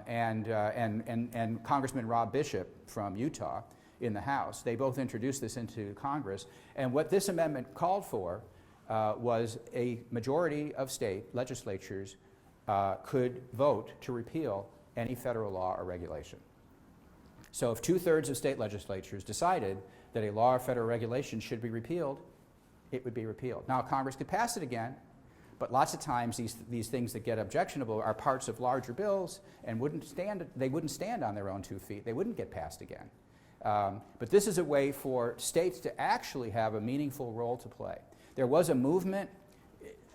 and Congressman Rob Bishop from Utah in the House. They both introduced this into Congress, and what this amendment called for was a majority of state legislatures could vote to repeal any federal law or regulation. So if 2/3 of state legislatures decided that a law or federal regulation should be repealed, it would be repealed. Now, Congress could pass it again, but lots of times these things that get objectionable are parts of larger bills and they wouldn't stand on their own 2 feet. They wouldn't get passed again. But this is a way for states to actually have a meaningful role to play. There was a movement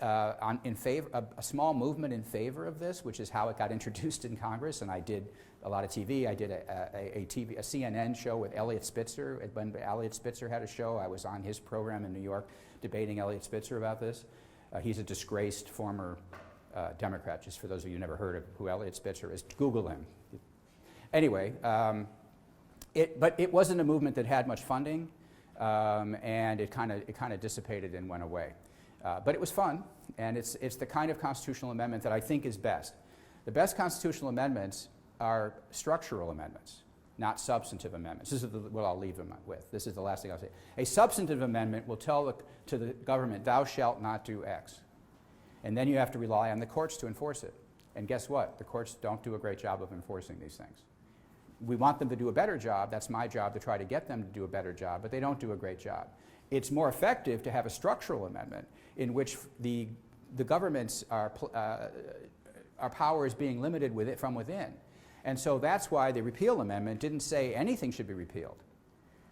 a small movement in favor of this, which is how it got introduced in Congress, and I did a lot of TV. I did a CNN show with Eliot Spitzer. When Eliot Spitzer had a show, I was on his program in New York debating Eliot Spitzer about this. He's a disgraced former Democrat, just for those of you who never heard of who Eliot Spitzer is. Google him. Anyway, but it wasn't a movement that had much funding, and it kind of dissipated and went away. But it was fun, and it's the kind of constitutional amendment that I think is best. The best constitutional amendments are structural amendments, not substantive amendments. This is what I'll leave them with. This is the last thing I'll say. A substantive amendment will tell to the government, thou shalt not do X. And then you have to rely on the courts to enforce it. And guess what? The courts don't do a great job of enforcing these things. We want them to do a better job. That's my job to try to get them to do a better job, but they don't do a great job. It's more effective to have a structural amendment in which the government's our power is being limited from within. And so that's why the repeal amendment didn't say anything should be repealed.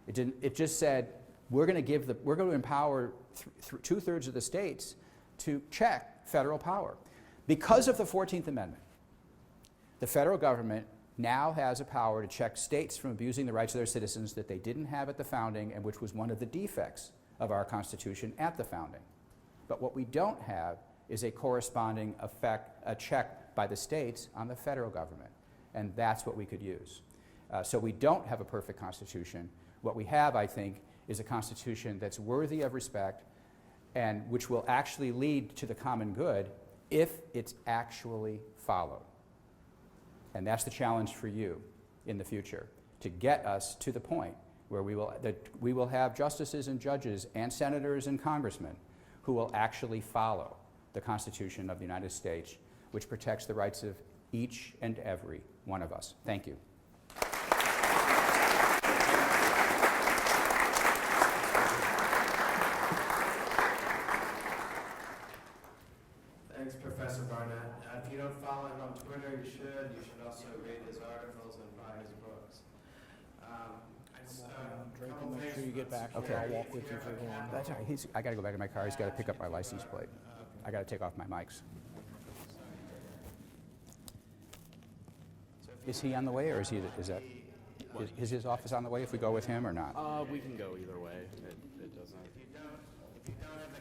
It just said we're going to empower 2/3 of the states to check federal power. Because of the 14th Amendment, the federal government now has a power to check states from abusing the rights of their citizens that they didn't have at the founding, and which was one of the defects of our Constitution at the founding. But what we don't have is a corresponding effect, a check by the states on the federal government, and that's what we could use. So we don't have a perfect Constitution. What we have, I think, is a Constitution that's worthy of respect and which will actually lead to the common good if it's actually followed. And that's the challenge for you in the future, to get us to the point where we will have justices and judges and senators and congressmen who will actually follow the Constitution of the United States, which protects the rights of each and every one of us. Thank you. Thanks, Professor Barnett. If you don't follow him on Twitter, you should. You should also read his articles and buy his books. Make sure you get back. Okay. I'll walk with you for a while. That's all right. I got to go back to my car. He's got to pick up my license plate. I got to take off my mics. Is he on the way, or is his office on the way if we go with him or not? We can go either way. It doesn't. If you don't have the